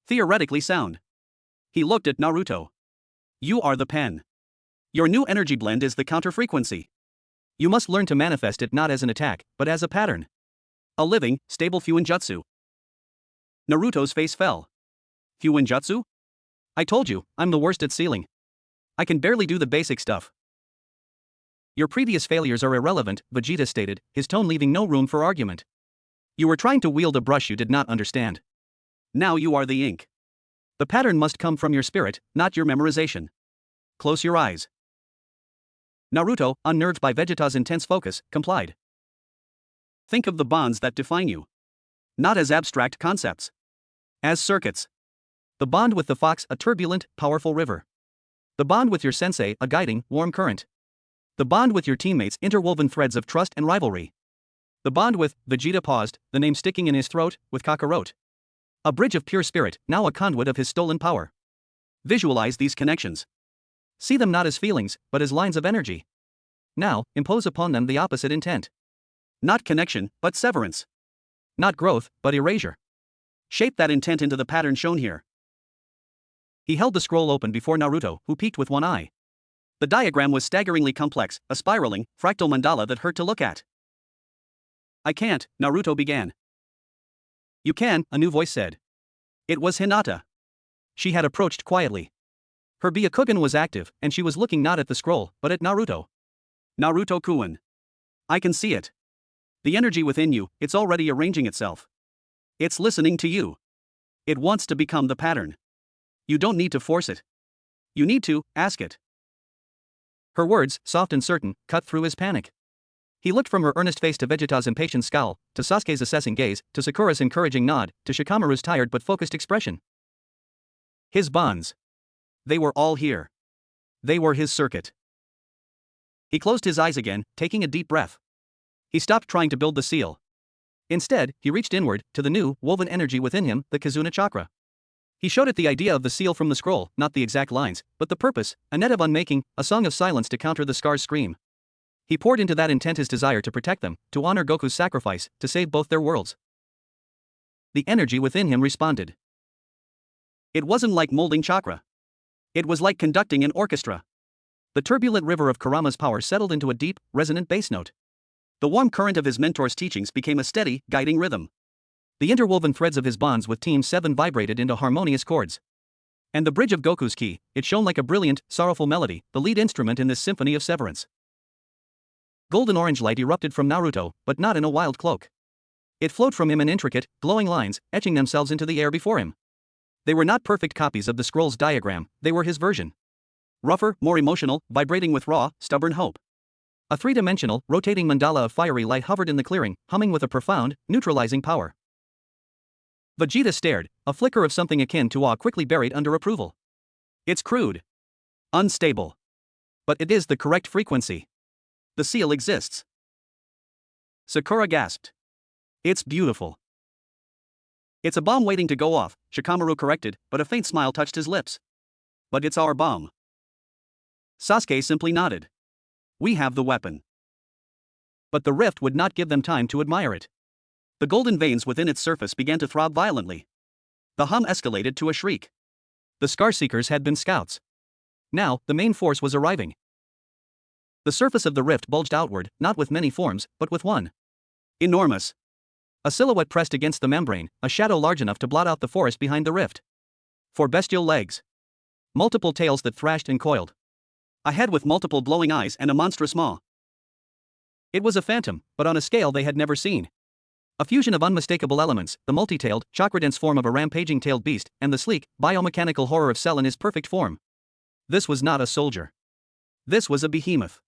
S1: Theoretically sound. He looked at Naruto. You are the pen. Your new energy blend is the counter frequency. You must learn to manifest it not as an attack, but as a pattern. A living, stable Fuinjutsu. Naruto's face fell. Fuinjutsu? I told you, I'm the worst at sealing. I can barely do the basic stuff. Your previous failures are irrelevant, Vegeta stated, his tone leaving no room for argument. You were trying to wield a brush you did not understand. Now you are the ink. The pattern must come from your spirit, not your memorization. Close your eyes. Naruto, unnerved by Vegeta's intense focus, complied. Think of the bonds that define you. Not as abstract concepts. As circuits. The bond with the fox, a turbulent, powerful river. The bond with your sensei, a guiding, warm current. The bond with your teammates, interwoven threads of trust and rivalry. The bond with, Vegeta paused, the name sticking in his throat, with Kakarot. A bridge of pure spirit, now a conduit of his stolen power. Visualize these connections. See them not as feelings, but as lines of energy. Now, impose upon them the opposite intent. Not connection, but severance. Not growth, but erasure. Shape that intent into the pattern shown here. He held the scroll open before Naruto, who peeked with one eye. The diagram was staggeringly complex, a spiraling, fractal mandala that hurt to look at. I can't, Naruto began. You can, a new voice said. It was Hinata. She had approached quietly. Her Byakugan was active, and she was looking not at the scroll, but at Naruto. Naruto-kun. I can see it. The energy within you, it's already arranging itself. It's listening to you. It wants to become the pattern. You don't need to force it. You need to ask it. Her words, soft and certain, cut through his panic. He looked from her earnest face to Vegeta's impatient scowl, to Sasuke's assessing gaze, to Sakura's encouraging nod, to Shikamaru's tired but focused expression. His bonds. They were all here. They were his circuit. He closed his eyes again, taking a deep breath. He stopped trying to build the seal. Instead, he reached inward, to the new, woven energy within him, the Kizuna chakra. He showed it the idea of the seal from the scroll, not the exact lines, but the purpose, a net of unmaking, a song of silence to counter the Scar's scream. He poured into that intent his desire to protect them, to honor Goku's sacrifice, to save both their worlds. The energy within him responded. It wasn't like molding chakra. It was like conducting an orchestra. The turbulent river of Kurama's power settled into a deep, resonant bass note. The warm current of his mentor's teachings became a steady, guiding rhythm. The interwoven threads of his bonds with Team 7 vibrated into harmonious chords. And the bridge of Goku's ki, it shone like a brilliant, sorrowful melody, the lead instrument in this symphony of severance. Golden orange light erupted from Naruto, but not in a wild cloak. It flowed from him in intricate, glowing lines, etching themselves into the air before him. They were not perfect copies of the scroll's diagram, they were his version. Rougher, more emotional, vibrating with raw, stubborn hope. A three-dimensional, rotating mandala of fiery light hovered in the clearing, humming with a profound, neutralizing power. Vegeta stared, a flicker of something akin to awe quickly buried under approval. It's crude. Unstable. But it is the correct frequency. The seal exists. Sakura gasped. It's beautiful. It's a bomb waiting to go off, Shikamaru corrected, but a faint smile touched his lips. But it's our bomb. Sasuke simply nodded. We have the weapon. But the rift would not give them time to admire it. The golden veins within its surface began to throb violently. The hum escalated to a shriek. The Scar Seekers had been scouts. Now, the main force was arriving. The surface of the rift bulged outward, not with many forms, but with one. Enormous. A silhouette pressed against the membrane, a shadow large enough to blot out the forest behind the rift. Four bestial legs. Multiple tails that thrashed and coiled. A head with multiple glowing eyes and a monstrous maw. It was a phantom, but on a scale they had never seen. A fusion of unmistakable elements, the multi-tailed, chakra-dense form of a rampaging tailed beast, and the sleek, biomechanical horror of Cell in his perfect form. This was not a soldier. This was a behemoth.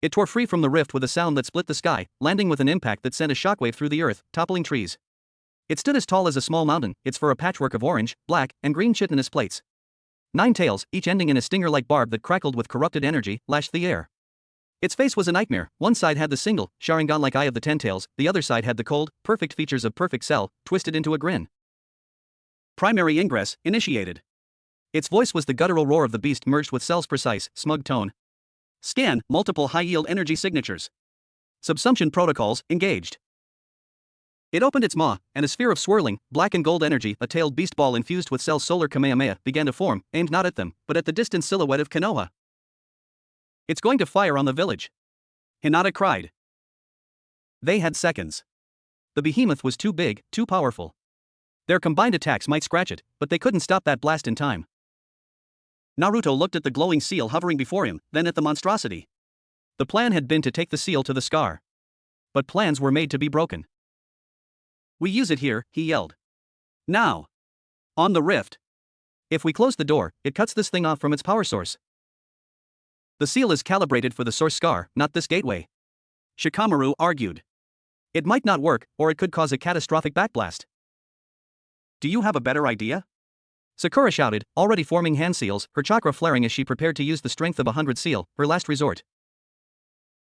S1: It tore free from the rift with a sound that split the sky, landing with an impact that sent a shockwave through the earth, toppling trees. It stood as tall as a small mountain, its fur a patchwork of orange, black, and green chitinous plates. 9 tails, each ending in a stinger-like barb that crackled with corrupted energy, lashed the air. Its face was a nightmare. One side had the single, Sharingan-like eye of the 10 tails, the other side had the cold, perfect features of perfect Cell, twisted into a grin. Primary ingress, initiated. Its voice was the guttural roar of the beast merged with Cell's precise, smug tone. Scan, multiple high-yield energy signatures. Subsumption protocols, engaged. It opened its maw, and a sphere of swirling, black and gold energy, a tailed beast ball infused with Cell's solar Kamehameha, began to form, aimed not at them, but at the distant silhouette of Konoha. It's going to fire on the village. Hinata cried. They had seconds. The behemoth was too big, too powerful. Their combined attacks might scratch it, but they couldn't stop that blast in time. Naruto looked at the glowing seal hovering before him, then at the monstrosity. The plan had been to take the seal to the Scar. But plans were made to be broken. We use it here, he yelled. Now. On the rift. If we close the door, it cuts this thing off from its power source. The seal is calibrated for the source Scar, not this gateway. Shikamaru argued. It might not work, or it could cause a catastrophic backblast. Do you have a better idea? Sakura shouted, already forming hand seals, her chakra flaring as she prepared to use the strength of 100 seal, her last resort.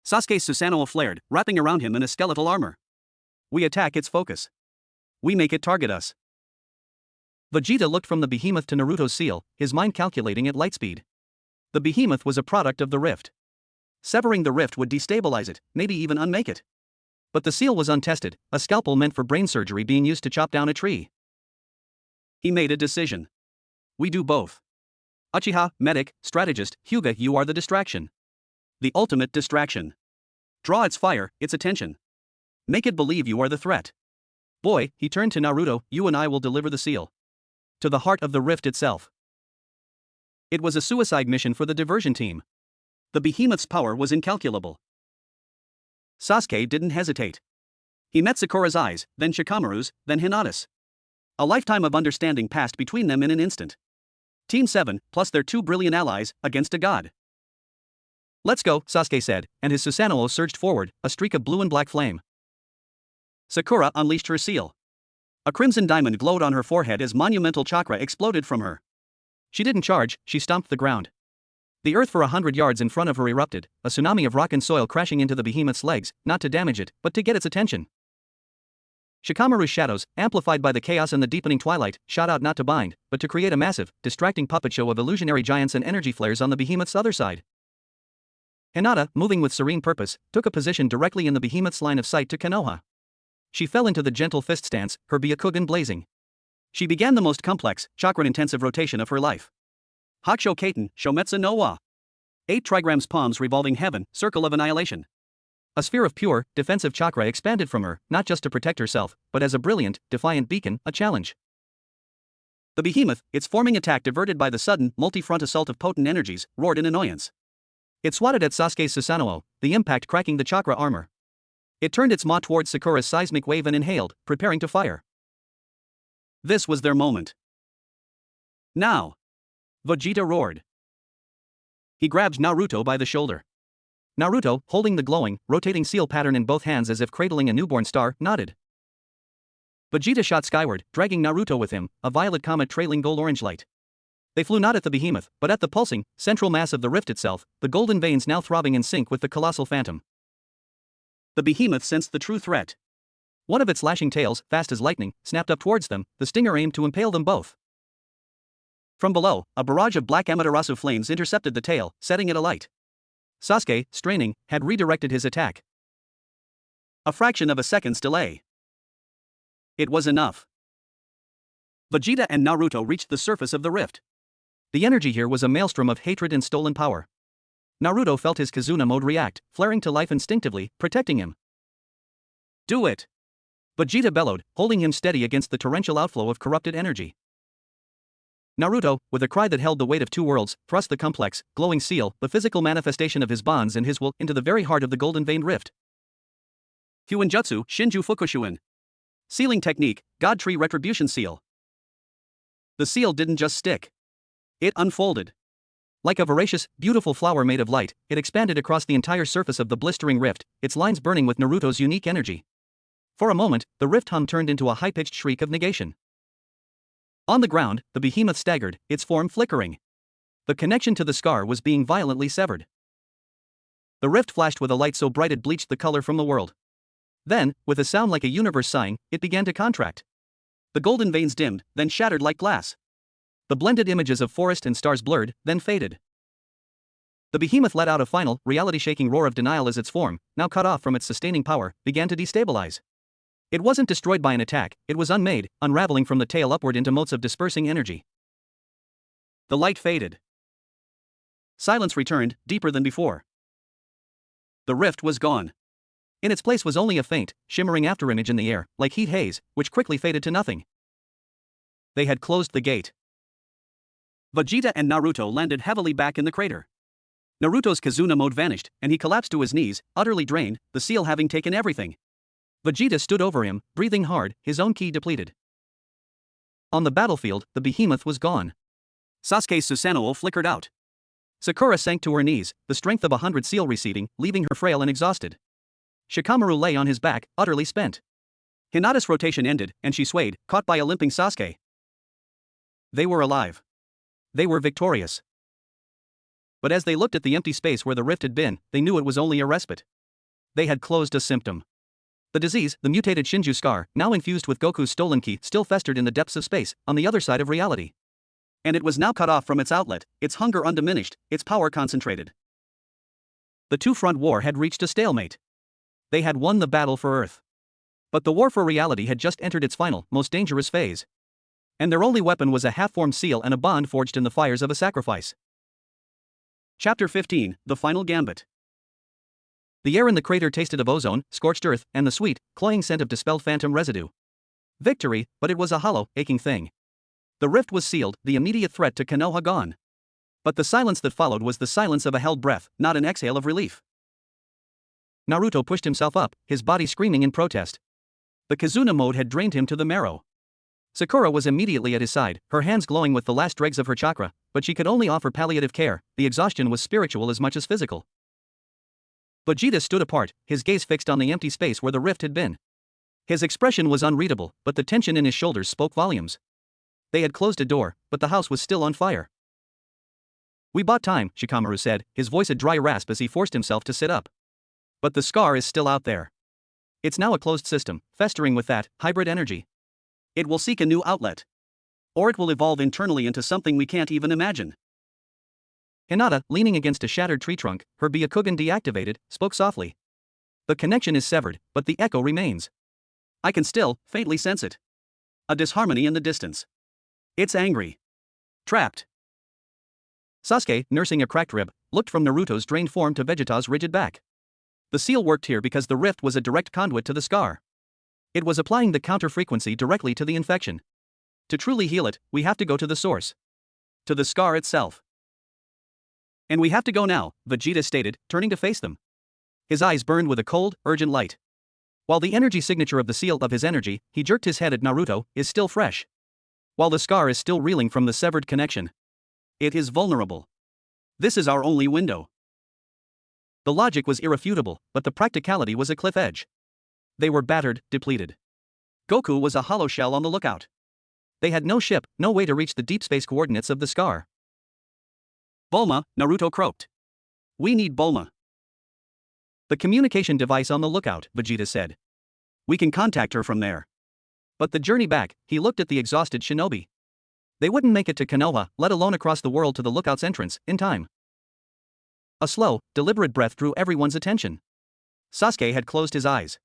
S1: Sasuke's Susanoo flared, wrapping around him in a skeletal armor. We attack its focus. We make it target us. Vegeta looked from the behemoth to Naruto's seal, his mind calculating at light speed. The behemoth was a product of the rift. Severing the rift would destabilize it, maybe even unmake it. But the seal was untested, a scalpel meant for brain surgery being used to chop down a tree. He made a decision. We do both. Uchiha, medic, strategist, Hyuga, you are the distraction. The ultimate distraction. Draw its fire, its attention. Make it believe you are the threat. Boy, he turned to Naruto, you and I will deliver the seal. To the heart of the rift itself. It was a suicide mission for the diversion team. The behemoth's power was incalculable. Sasuke didn't hesitate. He met Sakura's eyes, then Shikamaru's, then Hinata's. A lifetime of understanding passed between them in an instant. Team 7, plus their 2 brilliant allies, against a god. Let's go, Sasuke said, and his Susanoo surged forward, a streak of blue and black flame. Sakura unleashed her seal. A crimson diamond glowed on her forehead as monumental chakra exploded from her. She didn't charge, she stomped the ground. The earth for 100 yards in front of her erupted, a tsunami of rock and soil crashing into the behemoth's legs, not to damage it, but to get its attention. Shikamaru's shadows, amplified by the chaos and the deepening twilight, shot out not to bind, but to create a massive, distracting puppet show of illusionary giants and energy flares on the behemoth's other side. Hinata, moving with serene purpose, took a position directly in the behemoth's line of sight to Konoha. She fell into the gentle fist stance, her Byakugan blazing. She began the most complex, chakra-intensive rotation of her life. Hakusho Kaiten, Shometsu no wa. 8 trigrams palms revolving heaven, circle of annihilation. A sphere of pure, defensive chakra expanded from her, not just to protect herself, but as a brilliant, defiant beacon, a challenge. The behemoth, its forming attack diverted by the sudden, multi-front assault of potent energies, roared in annoyance. It swatted at Sasuke's Susanoo, the impact cracking the chakra armor. It turned its maw towards Sakura's seismic wave and inhaled, preparing to fire. This was their moment. Now! Vegeta roared. He grabbed Naruto by the shoulder. Naruto, holding the glowing, rotating seal pattern in both hands as if cradling a newborn star, nodded. Vegeta shot skyward, dragging Naruto with him, a violet comet trailing gold-orange light. They flew not at the behemoth, but at the pulsing, central mass of the rift itself, the golden veins now throbbing in sync with the colossal phantom. The behemoth sensed the true threat. One of its lashing tails, fast as lightning, snapped up towards them, the stinger aimed to impale them both. From below, a barrage of black Amaterasu flames intercepted the tail, setting it alight. Sasuke, straining, had redirected his attack. A fraction of a second's delay. It was enough. Vegeta and Naruto reached the surface of the rift. The energy here was a maelstrom of hatred and stolen power. Naruto felt his Kizuna mode react, flaring to life instinctively, protecting him. Do it! Vegeta bellowed, holding him steady against the torrential outflow of corrupted energy. Naruto, with a cry that held the weight of two worlds, thrust the complex, glowing seal, the physical manifestation of his bonds and his will, into the very heart of the golden veined rift. Huinjutsu, Shinju Fukushuin. Sealing technique, God Tree Retribution Seal. The seal didn't just stick. It unfolded. Like a voracious, beautiful flower made of light, it expanded across the entire surface of the blistering rift, its lines burning with Naruto's unique energy. For a moment, the rift hum turned into a high-pitched shriek of negation. On the ground, the behemoth staggered, its form flickering. The connection to the scar was being violently severed. The rift flashed with a light so bright it bleached the color from the world. Then, with a sound like a universe sighing, it began to contract. The golden veins dimmed, then shattered like glass. The blended images of forest and stars blurred, then faded. The behemoth let out a final, reality-shaking roar of denial as its form, now cut off from its sustaining power, began to destabilize. It wasn't destroyed by an attack, it was unmade, unraveling from the tail upward into motes of dispersing energy. The light faded. Silence returned, deeper than before. The rift was gone. In its place was only a faint, shimmering afterimage in the air, like heat haze, which quickly faded to nothing. They had closed the gate. Vegeta and Naruto landed heavily back in the crater. Naruto's Kizuna mode vanished, and he collapsed to his knees, utterly drained, the seal having taken everything. Vegeta stood over him, breathing hard, his own ki depleted. On the battlefield, the behemoth was gone. Sasuke's Susanoo flickered out. Sakura sank to her knees, the strength of 100 seal receding, leaving her frail and exhausted. Shikamaru lay on his back, utterly spent. Hinata's rotation ended, and she swayed, caught by a limping Sasuke. They were alive. They were victorious. But as they looked at the empty space where the rift had been, they knew it was only a respite. They had closed a symptom. The disease, the mutated Shinju scar, now infused with Goku's stolen ki, still festered in the depths of space, on the other side of reality. And it was now cut off from its outlet, its hunger undiminished, its power concentrated. The two-front war had reached a stalemate. They had won the battle for Earth. But the war for reality had just entered its final, most dangerous phase. And their only weapon was a half-formed seal and a bond forged in the fires of a sacrifice. Chapter 15, The Final Gambit. The air in the crater tasted of ozone, scorched earth, and the sweet, cloying scent of dispelled phantom residue. Victory, but it was a hollow, aching thing. The rift was sealed, the immediate threat to Konoha gone. But the silence that followed was the silence of a held breath, not an exhale of relief. Naruto pushed himself up, his body screaming in protest. The Kizuna mode had drained him to the marrow. Sakura was immediately at his side, her hands glowing with the last dregs of her chakra, but she could only offer palliative care, the exhaustion was spiritual as much as physical. Vegeta stood apart, his gaze fixed on the empty space where the rift had been. His expression was unreadable, but the tension in his shoulders spoke volumes. They had closed a door, but the house was still on fire. We bought time, Shikamaru said, his voice a dry rasp as he forced himself to sit up. But the scar is still out there. It's now a closed system, festering with that hybrid energy. It will seek a new outlet. Or it will evolve internally into something we can't even imagine. Hinata, leaning against a shattered tree trunk, her Byakugan deactivated, spoke softly. The connection is severed, but the echo remains. I can still, faintly sense it. A disharmony in the distance. It's angry. Trapped. Sasuke, nursing a cracked rib, looked from Naruto's drained form to Vegeta's rigid back. The seal worked here because the rift was a direct conduit to the scar. It was applying the counter-frequency directly to the infection. To truly heal it, we have to go to the source. To the scar itself. And we have to go now, Vegeta stated, turning to face them. His eyes burned with a cold, urgent light. While the energy signature of the seal of his energy, he jerked his head at Naruto, is still fresh. While the scar is still reeling from the severed connection. It is vulnerable. This is our only window. The logic was irrefutable, but the practicality was a cliff edge. They were battered, depleted. Goku was a hollow shell on the lookout. They had no ship, no way to reach the deep space coordinates of the scar. Bulma, Naruto croaked. We need Bulma. The communication device on the lookout, Vegeta said. We can contact her from there. But the journey back, he looked at the exhausted shinobi. They wouldn't make it to Konoha, let alone across the world to the lookout's entrance, in time. A slow, deliberate breath drew everyone's attention. Sasuke had closed his eyes.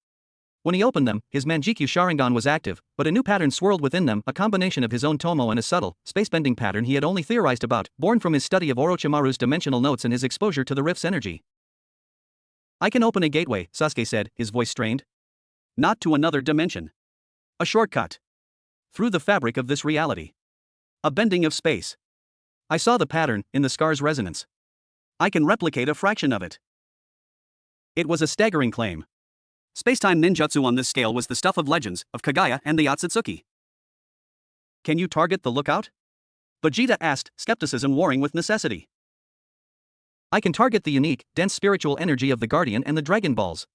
S1: When he opened them, his Manjikyu Sharingan was active, but a new pattern swirled within them, a combination of his own Tomo and a subtle, space-bending pattern he had only theorized about, born from his study of Orochimaru's dimensional notes and his exposure to the rift's energy. I can open a gateway, Sasuke said, his voice strained. Not to another dimension. A shortcut. Through the fabric of this reality. A bending of space. I saw the pattern, in the scar's resonance. I can replicate a fraction of it. It was a staggering claim. Spacetime ninjutsu on this scale was the stuff of legends, of Kagaya and the Otsutsuki. Can you target the lookout? Vegeta asked, skepticism warring with necessity. I can target the unique, dense spiritual energy of the Guardian and the Dragon Balls.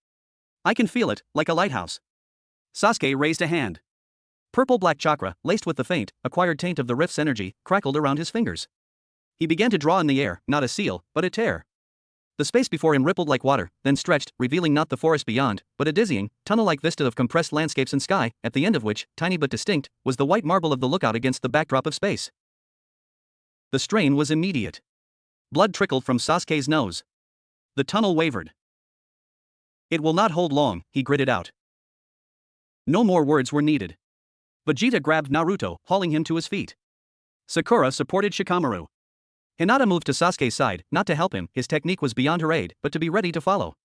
S1: I can feel it, like a lighthouse. Sasuke raised a hand. Purple-black chakra, laced with the faint, acquired taint of the rift's energy, crackled around his fingers. He began to draw in the air, not a seal, but a tear. The space before him rippled like water, then stretched, revealing not the forest beyond, but a dizzying, tunnel-like vista of compressed landscapes and sky, at the end of which, tiny but distinct, was the white marble of the lookout against the backdrop of space. The strain was immediate. Blood trickled from Sasuke's nose. The tunnel wavered. It will not hold long, he gritted out. No more words were needed. Vegeta grabbed Naruto, hauling him to his feet. Sakura supported Shikamaru. Hinata moved to Sasuke's side, not to help him, his technique was beyond her aid, but to be ready to follow.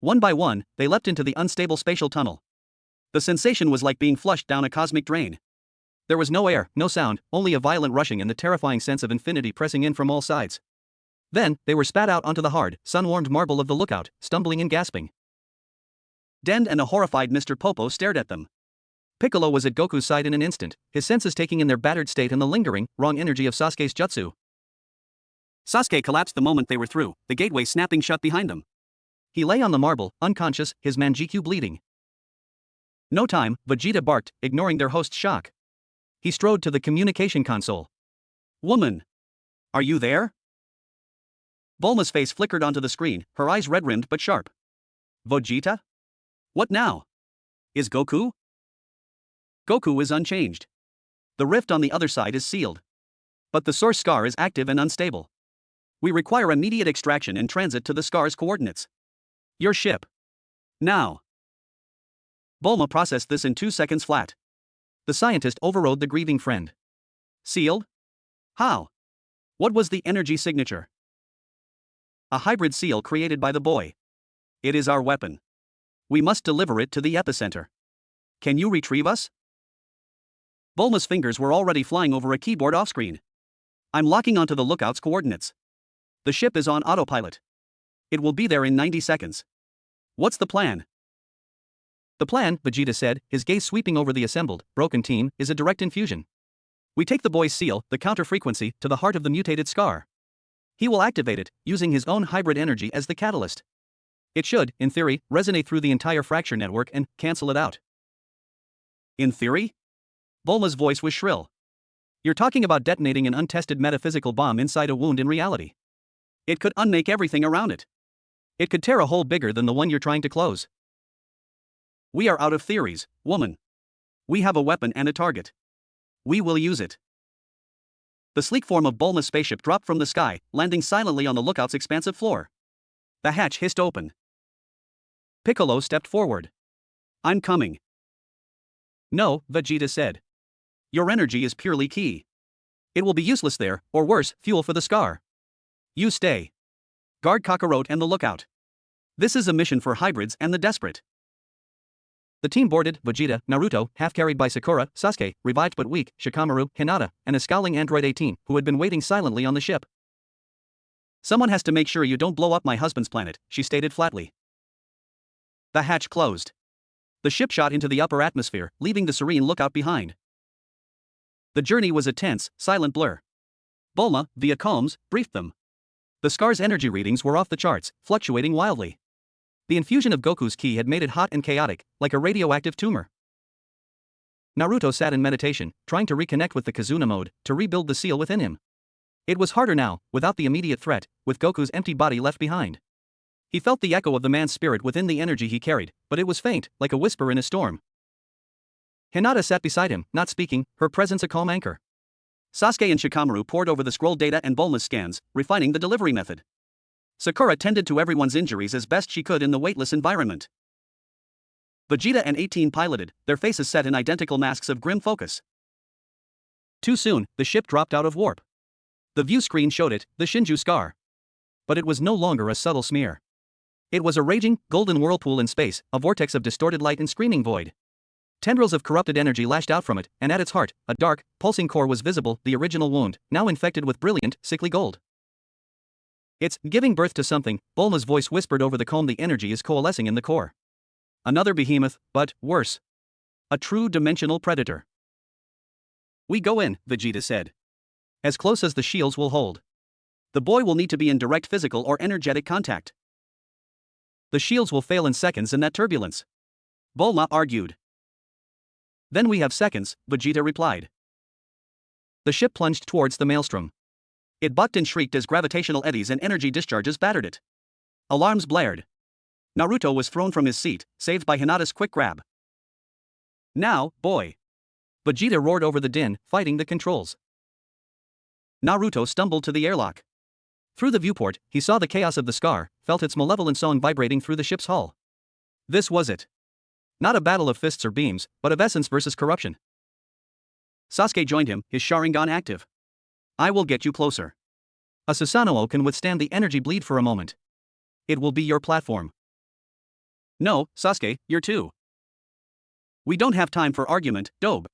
S1: One by one, they leapt into the unstable spatial tunnel. The sensation was like being flushed down a cosmic drain. There was no air, no sound, only a violent rushing and the terrifying sense of infinity pressing in from all sides. Then, they were spat out onto the hard, sun-warmed marble of the lookout, stumbling and gasping. Den and a horrified Mr. Popo stared at them. Piccolo was at Goku's side in an instant, his senses taking in their battered state and the lingering, wrong energy of Sasuke's jutsu. Sasuke collapsed the moment they were through, the gateway snapping shut behind them. He lay on the marble, unconscious, his Manjikyu bleeding. No time, Vegeta barked, ignoring their host's shock. He strode to the communication console. Woman! Are you there? Bulma's face flickered onto the screen, her eyes red-rimmed but sharp. Vegeta? What now? Is Goku? Goku is unchanged. The rift on the other side is sealed. But the source scar is active and unstable. We require immediate extraction and transit to the scar's coordinates. Your ship. Now. Bulma processed this in 2 seconds flat. The scientist overrode the grieving friend. Sealed? How? What was the energy signature? A hybrid seal created by the boy. It is our weapon. We must deliver it to the epicenter. Can you retrieve us? Bulma's fingers were already flying over a keyboard off-screen. I'm locking onto the lookout's coordinates. The ship is on autopilot. It will be there in 90 seconds. What's the plan? The plan, Vegeta said, his gaze sweeping over the assembled, broken team, is a direct infusion. We take the boy's seal, the counter-frequency, to the heart of the mutated scar. He will activate it, using his own hybrid energy as the catalyst. It should, in theory, resonate through the entire fracture network and cancel it out. In theory? Bulma's voice was shrill. You're talking about detonating an untested metaphysical bomb inside a wound in reality. It could unmake everything around it. It could tear a hole bigger than the one you're trying to close. We are out of theories, woman. We have a weapon and a target. We will use it. The sleek form of Bulma's spaceship dropped from the sky, landing silently on the lookout's expansive floor. The hatch hissed open. Piccolo stepped forward. I'm coming. No, Vegeta said. Your energy is purely ki. It will be useless there, or worse, fuel for the scar. You stay. Guard Kakarot and the lookout. This is a mission for hybrids and the desperate. The team boarded, Vegeta, Naruto, half carried by Sakura, Sasuke, revived but weak, Shikamaru, Hinata, and a scowling android 18, who had been waiting silently on the ship. Someone has to make sure you don't blow up my husband's planet, she stated flatly. The hatch closed. The ship shot into the upper atmosphere, leaving the serene lookout behind. The journey was a tense, silent blur. Bulma, via comms, briefed them. The scar's energy readings were off the charts, fluctuating wildly. The infusion of Goku's ki had made it hot and chaotic, like a radioactive tumor. Naruto sat in meditation, trying to reconnect with the Kazuna mode, to rebuild the seal within him. It was harder now, without the immediate threat, with Goku's empty body left behind. He felt the echo of the man's spirit within the energy he carried, but it was faint, like a whisper in a storm. Hinata sat beside him, not speaking, her presence a calm anchor. Sasuke and Shikamaru pored over the scroll data and Bulma's scans, refining the delivery method. Sakura tended to everyone's injuries as best she could in the weightless environment. Vegeta and 18 piloted, their faces set in identical masks of grim focus. Too soon, the ship dropped out of warp. The view screen showed it, the Shinju scar. But it was no longer a subtle smear. It was a raging, golden whirlpool in space, a vortex of distorted light and screaming void. Tendrils of corrupted energy lashed out from it, and at its heart, a dark, pulsing core was visible, the original wound, now infected with brilliant, sickly gold. It's giving birth to something, Bulma's voice whispered over the comb. The energy is coalescing in the core. Another behemoth, but worse. A true dimensional predator. We go in, Vegeta said. As close as the shields will hold. The boy will need to be in direct physical or energetic contact. The shields will fail in seconds in that turbulence. Bulma argued. Then we have seconds, Vegeta replied. The ship plunged towards the maelstrom. It bucked and shrieked as gravitational eddies and energy discharges battered it. Alarms blared. Naruto was thrown from his seat, saved by Hinata's quick grab. Now, boy! Vegeta roared over the din, fighting the controls. Naruto stumbled to the airlock. Through the viewport, he saw the chaos of the scar, felt its malevolent song vibrating through the ship's hull. This was it. Not a battle of fists or beams, but of essence versus corruption. Sasuke joined him, his Sharingan active. I will get you closer. A Susanoo can withstand the energy bleed for a moment. It will be your platform. No, Sasuke, you're too. We don't have time for argument, Dobe.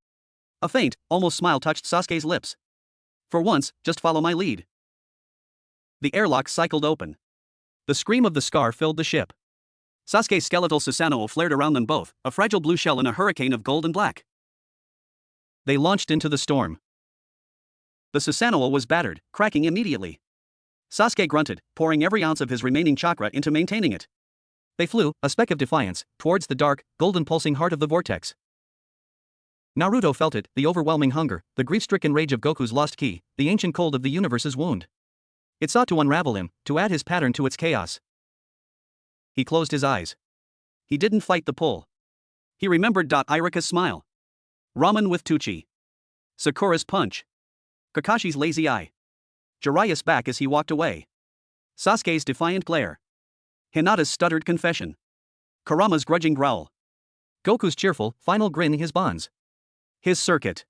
S1: A faint, almost smile touched Sasuke's lips. For once, just follow my lead. The airlock cycled open. The scream of the scar filled the ship. Sasuke's skeletal Susanoo flared around them both, a fragile blue shell in a hurricane of gold and black. They launched into the storm. The Susanoo was battered, cracking immediately. Sasuke grunted, pouring every ounce of his remaining chakra into maintaining it. They flew, a speck of defiance, towards the dark, golden pulsing heart of the vortex. Naruto felt it, the overwhelming hunger, the grief-stricken rage of Goku's lost ki, the ancient cold of the universe's wound. It sought to unravel him, to add his pattern to its chaos. He closed his eyes. He didn't fight the pull. He remembered Irika's smile. Ramen with Tucci. Sakura's punch. Kakashi's lazy eye. Jiraiya's back as he walked away. Sasuke's defiant glare. Hinata's stuttered confession. Kurama's grudging growl. Goku's cheerful, final grin. His bonds. His circuit.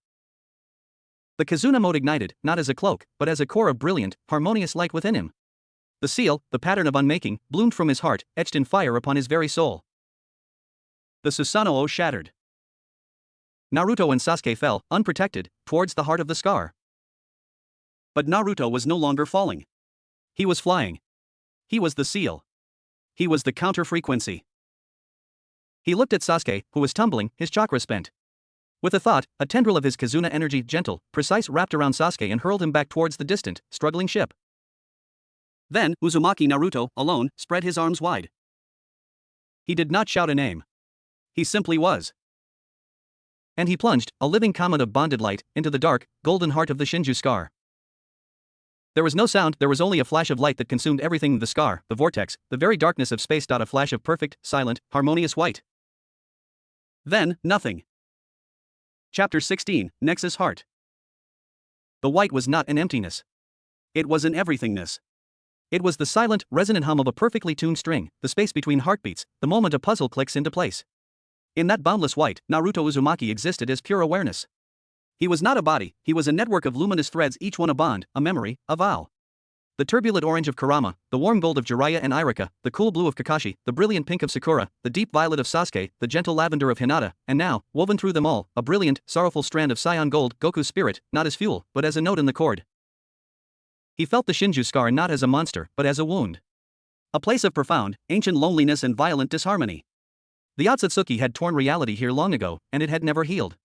S1: The Kizuna mode ignited, not as a cloak, but as a core of brilliant, harmonious light within him. The seal, the pattern of unmaking, bloomed from his heart, etched in fire upon his very soul. The Susanoo shattered. Naruto and Sasuke fell, unprotected, towards the heart of the scar. But Naruto was no longer falling. He was flying. He was the seal. He was the counter-frequency. He looked at Sasuke, who was tumbling, his chakra spent. With a thought, a tendril of his Kizuna energy, gentle, precise, wrapped around Sasuke and hurled him back towards the distant, struggling ship. Then, Uzumaki Naruto, alone, spread his arms wide. He did not shout a name. He simply was. And he plunged, a living comet of bonded light, into the dark, golden heart of the Shinju scar. There was no sound, there was only a flash of light that consumed everything: the scar, the vortex, the very darkness of space. A flash of perfect, silent, harmonious white. Then, nothing. Chapter 16, Nexus Heart. The white was not an emptiness. It was an everythingness. It was the silent, resonant hum of a perfectly tuned string, the space between heartbeats, the moment a puzzle clicks into place. In that boundless white, Naruto Uzumaki existed as pure awareness. He was not a body, he was a network of luminous threads, each one a bond, a memory, a vow. The turbulent orange of Kurama, the warm gold of Jiraiya and Irika, the cool blue of Kakashi, the brilliant pink of Sakura, the deep violet of Sasuke, the gentle lavender of Hinata, and now, woven through them all, a brilliant, sorrowful strand of cyan gold, Goku's spirit, not as fuel, but as a note in the chord. He felt the Shinju scar not as a monster, but as a wound. A place of profound, ancient loneliness and violent disharmony. The Otsutsuki had torn reality here long ago, and it had never healed.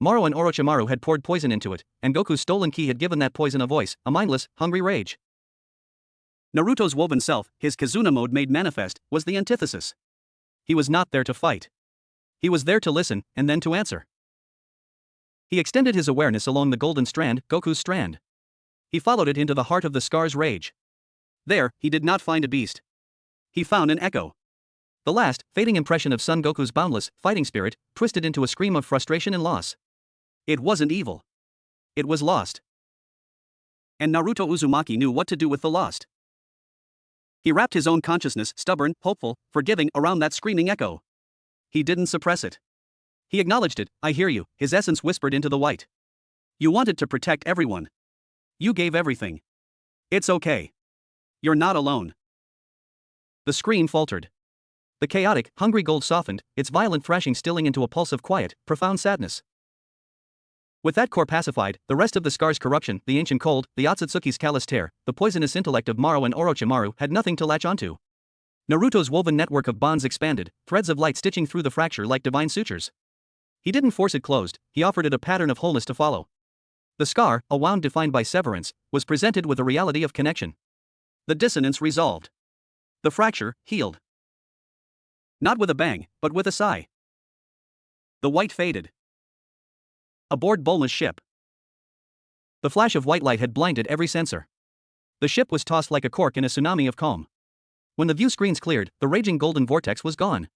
S1: Moro and Orochimaru had poured poison into it, and Goku's stolen ki had given that poison a voice, a mindless, hungry rage. Naruto's woven self, his Kizuna mode made manifest, was the antithesis. He was not there to fight. He was there to listen, and then to answer. He extended his awareness along the golden strand, Goku's strand. He followed it into the heart of the scar's rage. There, he did not find a beast. He found an echo. The last, fading impression of Son Goku's boundless, fighting spirit, twisted into a scream of frustration and loss. It wasn't evil. It was lost. And Naruto Uzumaki knew what to do with the lost. He wrapped his own consciousness, stubborn, hopeful, forgiving, around that screaming echo. He didn't suppress it. He acknowledged it. I hear you, his essence whispered into the white. You wanted to protect everyone. You gave everything. It's okay. You're not alone. The scream faltered. The chaotic, hungry gold softened, its violent thrashing stilling into a pulse of quiet, profound sadness. With that core pacified, the rest of the scar's corruption, the ancient cold, the Otsutsuki's callous tear, the poisonous intellect of Maro and Orochimaru had nothing to latch onto. Naruto's woven network of bonds expanded, threads of light stitching through the fracture like divine sutures. He didn't force it closed, he offered it a pattern of wholeness to follow. The scar, a wound defined by severance, was presented with a reality of connection. The dissonance resolved. The fracture healed. Not with a bang, but with a sigh. The white faded. Aboard Bulma's ship. The flash of white light had blinded every sensor. The ship was tossed like a cork in a tsunami of calm. When the view screens cleared, the raging golden vortex was gone.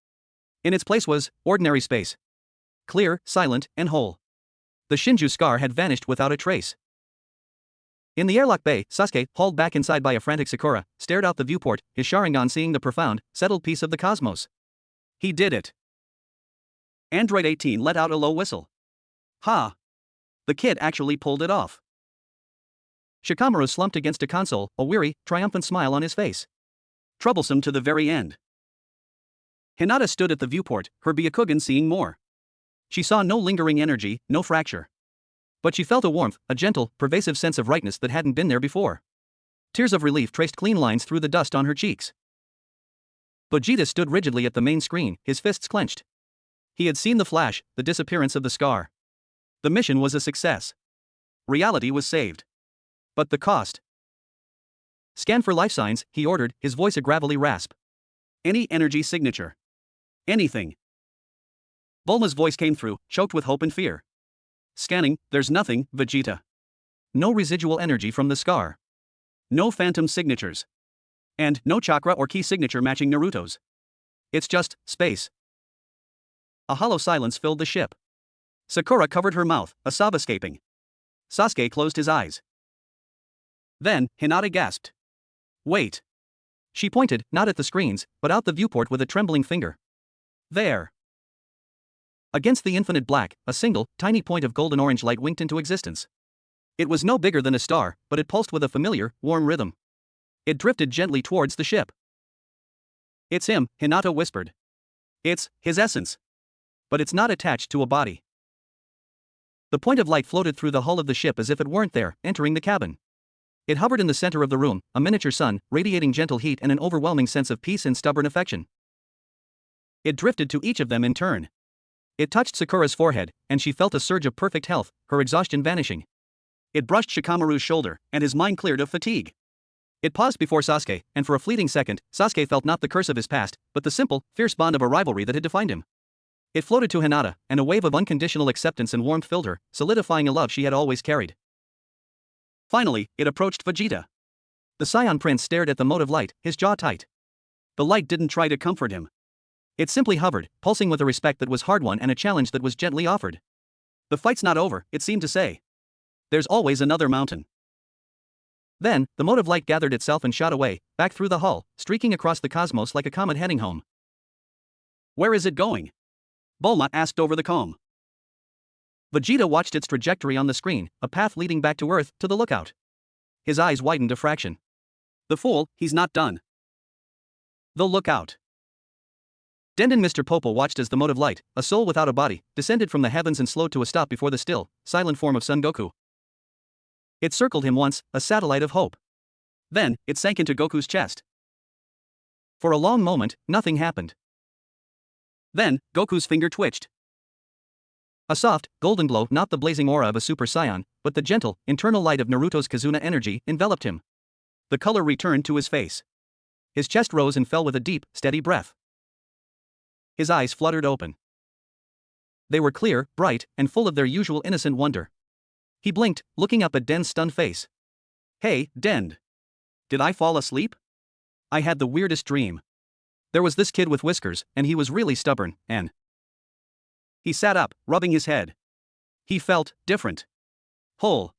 S1: In its place was ordinary space. Clear, silent, and whole. The Shinju scar had vanished without a trace. In the airlock bay, Sasuke, hauled back inside by a frantic Sakura, stared out the viewport, his Sharingan seeing the profound, settled peace of the cosmos. He did it. Android 18 let out a low whistle. Ha! The kid actually pulled it off. Shikamaru slumped against a console, a weary, triumphant smile on his face. Troublesome to the very end. Hinata stood at the viewport, her Byakugan seeing more. She saw no lingering energy, no fracture. But she felt a warmth, a gentle, pervasive sense of rightness that hadn't been there before. Tears of relief traced clean lines through the dust on her cheeks. Vegeta stood rigidly at the main screen, his fists clenched. He had seen the flash, the disappearance of the scar. The mission was a success. Reality was saved. But the cost. Scan for life signs, he ordered, his voice a gravelly rasp. Any energy signature. Anything. Bulma's voice came through, choked with hope and fear. Scanning, there's nothing, Vegeta. No residual energy from the scar. No phantom signatures. And no chakra or key signature matching Naruto's. It's just space. A hollow silence filled the ship. Sakura covered her mouth, a sob escaping. Sasuke closed his eyes. Then, Hinata gasped. Wait. She pointed, not at the screens, but out the viewport with a trembling finger. There. Against the infinite black, a single, tiny point of golden-orange light winked into existence. It was no bigger than a star, but it pulsed with a familiar, warm rhythm. It drifted gently towards the ship. It's him, Hinata whispered. It's his essence. But it's not attached to a body. The point of light floated through the hull of the ship as if it weren't there, entering the cabin. It hovered in the center of the room, a miniature sun, radiating gentle heat and an overwhelming sense of peace and stubborn affection. It drifted to each of them in turn. It touched Sakura's forehead, and she felt a surge of perfect health, her exhaustion vanishing. It brushed Shikamaru's shoulder, and his mind cleared of fatigue. It paused before Sasuke, and for a fleeting second, Sasuke felt not the curse of his past, but the simple, fierce bond of a rivalry that had defined him. It floated to Hinata, and a wave of unconditional acceptance and warmth filled her, solidifying a love she had always carried. Finally, it approached Vegeta. The Scion Prince stared at the mote of light, his jaw tight. The light didn't try to comfort him. It simply hovered, pulsing with a respect that was hard-won and a challenge that was gently offered. The fight's not over, it seemed to say. There's always another mountain. Then, the mote of light gathered itself and shot away, back through the hull, streaking across the cosmos like a comet heading home. Where is it going? Bulma asked over the comb. Vegeta watched its trajectory on the screen, a path leading back to Earth, to the lookout. His eyes widened a fraction. The fool, he's not done. The lookout. Denden Mr. Popo watched as the mote of light, a soul without a body, descended from the heavens and slowed to a stop before the still, silent form of Son Goku. It circled him once, a satellite of hope. Then, it sank into Goku's chest. For a long moment, nothing happened. Then, Goku's finger twitched. A soft, golden glow, not the blazing aura of a Super Saiyan, but the gentle, internal light of Naruto's Kizuna energy, enveloped him. The color returned to his face. His chest rose and fell with a deep, steady breath. His eyes fluttered open. They were clear, bright, and full of their usual innocent wonder. He blinked, looking up at Den's stunned face. Hey, Den. Did I fall asleep? I had the weirdest dream. There was this kid with whiskers, and he was really stubborn, and... He sat up, rubbing his head. He felt different. Whole.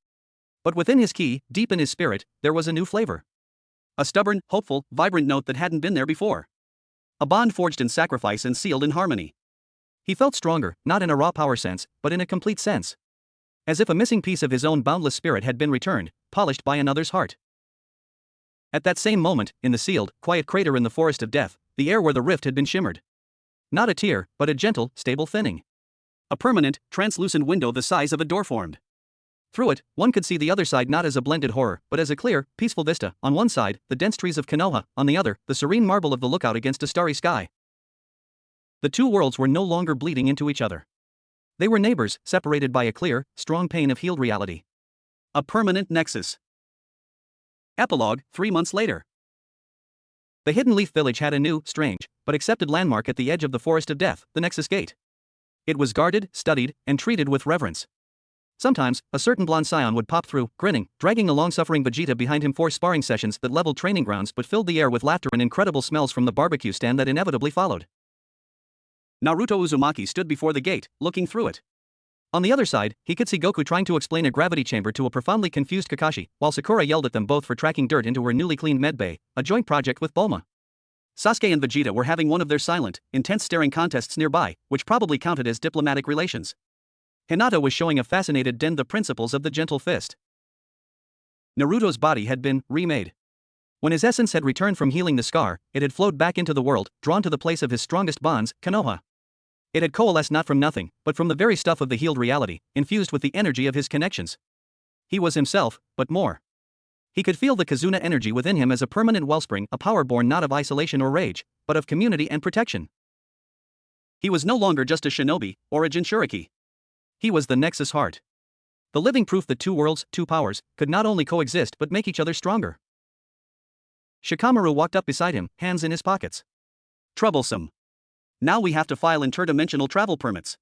S1: But within his ki, deep in his spirit, there was a new flavor. A stubborn, hopeful, vibrant note that hadn't been there before. A bond forged in sacrifice and sealed in harmony. He felt stronger, not in a raw power sense, but in a complete sense. As if a missing piece of his own boundless spirit had been returned, polished by another's heart. At that same moment, in the sealed, quiet crater in the forest of death, the air where the rift had been shimmered. Not a tear, but a gentle, stable thinning. A permanent, translucent window the size of a door formed. Through it, one could see the other side not as a blended horror, but as a clear, peaceful vista. On one side, the dense trees of Konoha, on the other, the serene marble of the lookout against a starry sky. The two worlds were no longer bleeding into each other. They were neighbors, separated by a clear, strong pane of healed reality. A permanent nexus. Epilogue, 3 months later. The Hidden Leaf Village had a new, strange, but accepted landmark at the edge of the Forest of Death, the Nexus Gate. It was guarded, studied, and treated with reverence. Sometimes, a certain blonde scion would pop through, grinning, dragging a long-suffering Vegeta behind him for sparring sessions that leveled training grounds but filled the air with laughter and incredible smells from the barbecue stand that inevitably followed. Naruto Uzumaki stood before the gate, looking through it. On the other side, he could see Goku trying to explain a gravity chamber to a profoundly confused Kakashi, while Sakura yelled at them both for tracking dirt into her newly cleaned medbay, a joint project with Bulma. Sasuke and Vegeta were having one of their silent, intense staring contests nearby, which probably counted as diplomatic relations. Hinata was showing a fascinated Den the principles of the gentle fist. Naruto's body had been remade. When his essence had returned from healing the scar, it had flowed back into the world, drawn to the place of his strongest bonds, Konoha. It had coalesced not from nothing, but from the very stuff of the healed reality, infused with the energy of his connections. He was himself, but more. He could feel the Kazuna energy within him as a permanent wellspring, a power born not of isolation or rage, but of community and protection. He was no longer just a shinobi, or a Jinchuriki. He was the Nexus Heart. The living proof that two worlds, two powers, could not only coexist but make each other stronger. Shikamaru walked up beside him, hands in his pockets. Troublesome. Now we have to file interdimensional travel permits.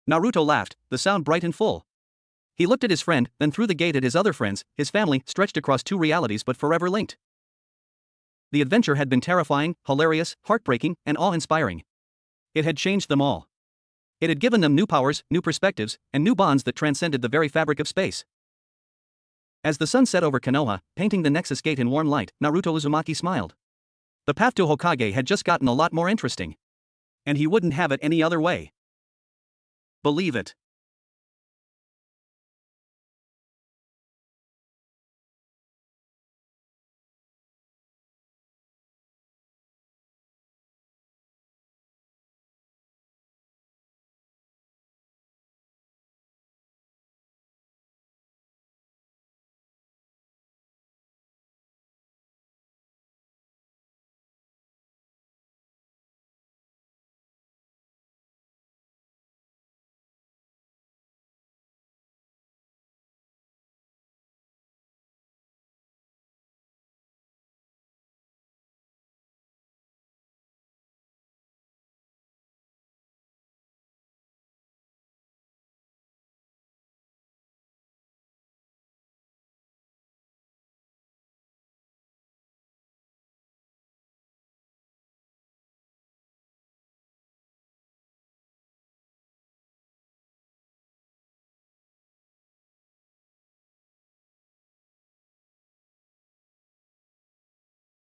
S1: Naruto laughed, the sound bright and full. He looked at his friend, then through the gate at his other friends, his family, stretched across two realities but forever linked. The adventure had been terrifying, hilarious, heartbreaking, and awe-inspiring. It had changed them all. It had given them new powers, new perspectives, and new bonds that transcended the very fabric of space. As the sun set over Konoha, painting the Nexus Gate in warm light, Naruto Uzumaki smiled. The path to Hokage had just gotten a lot more interesting. And he wouldn't have it any other way. Believe it.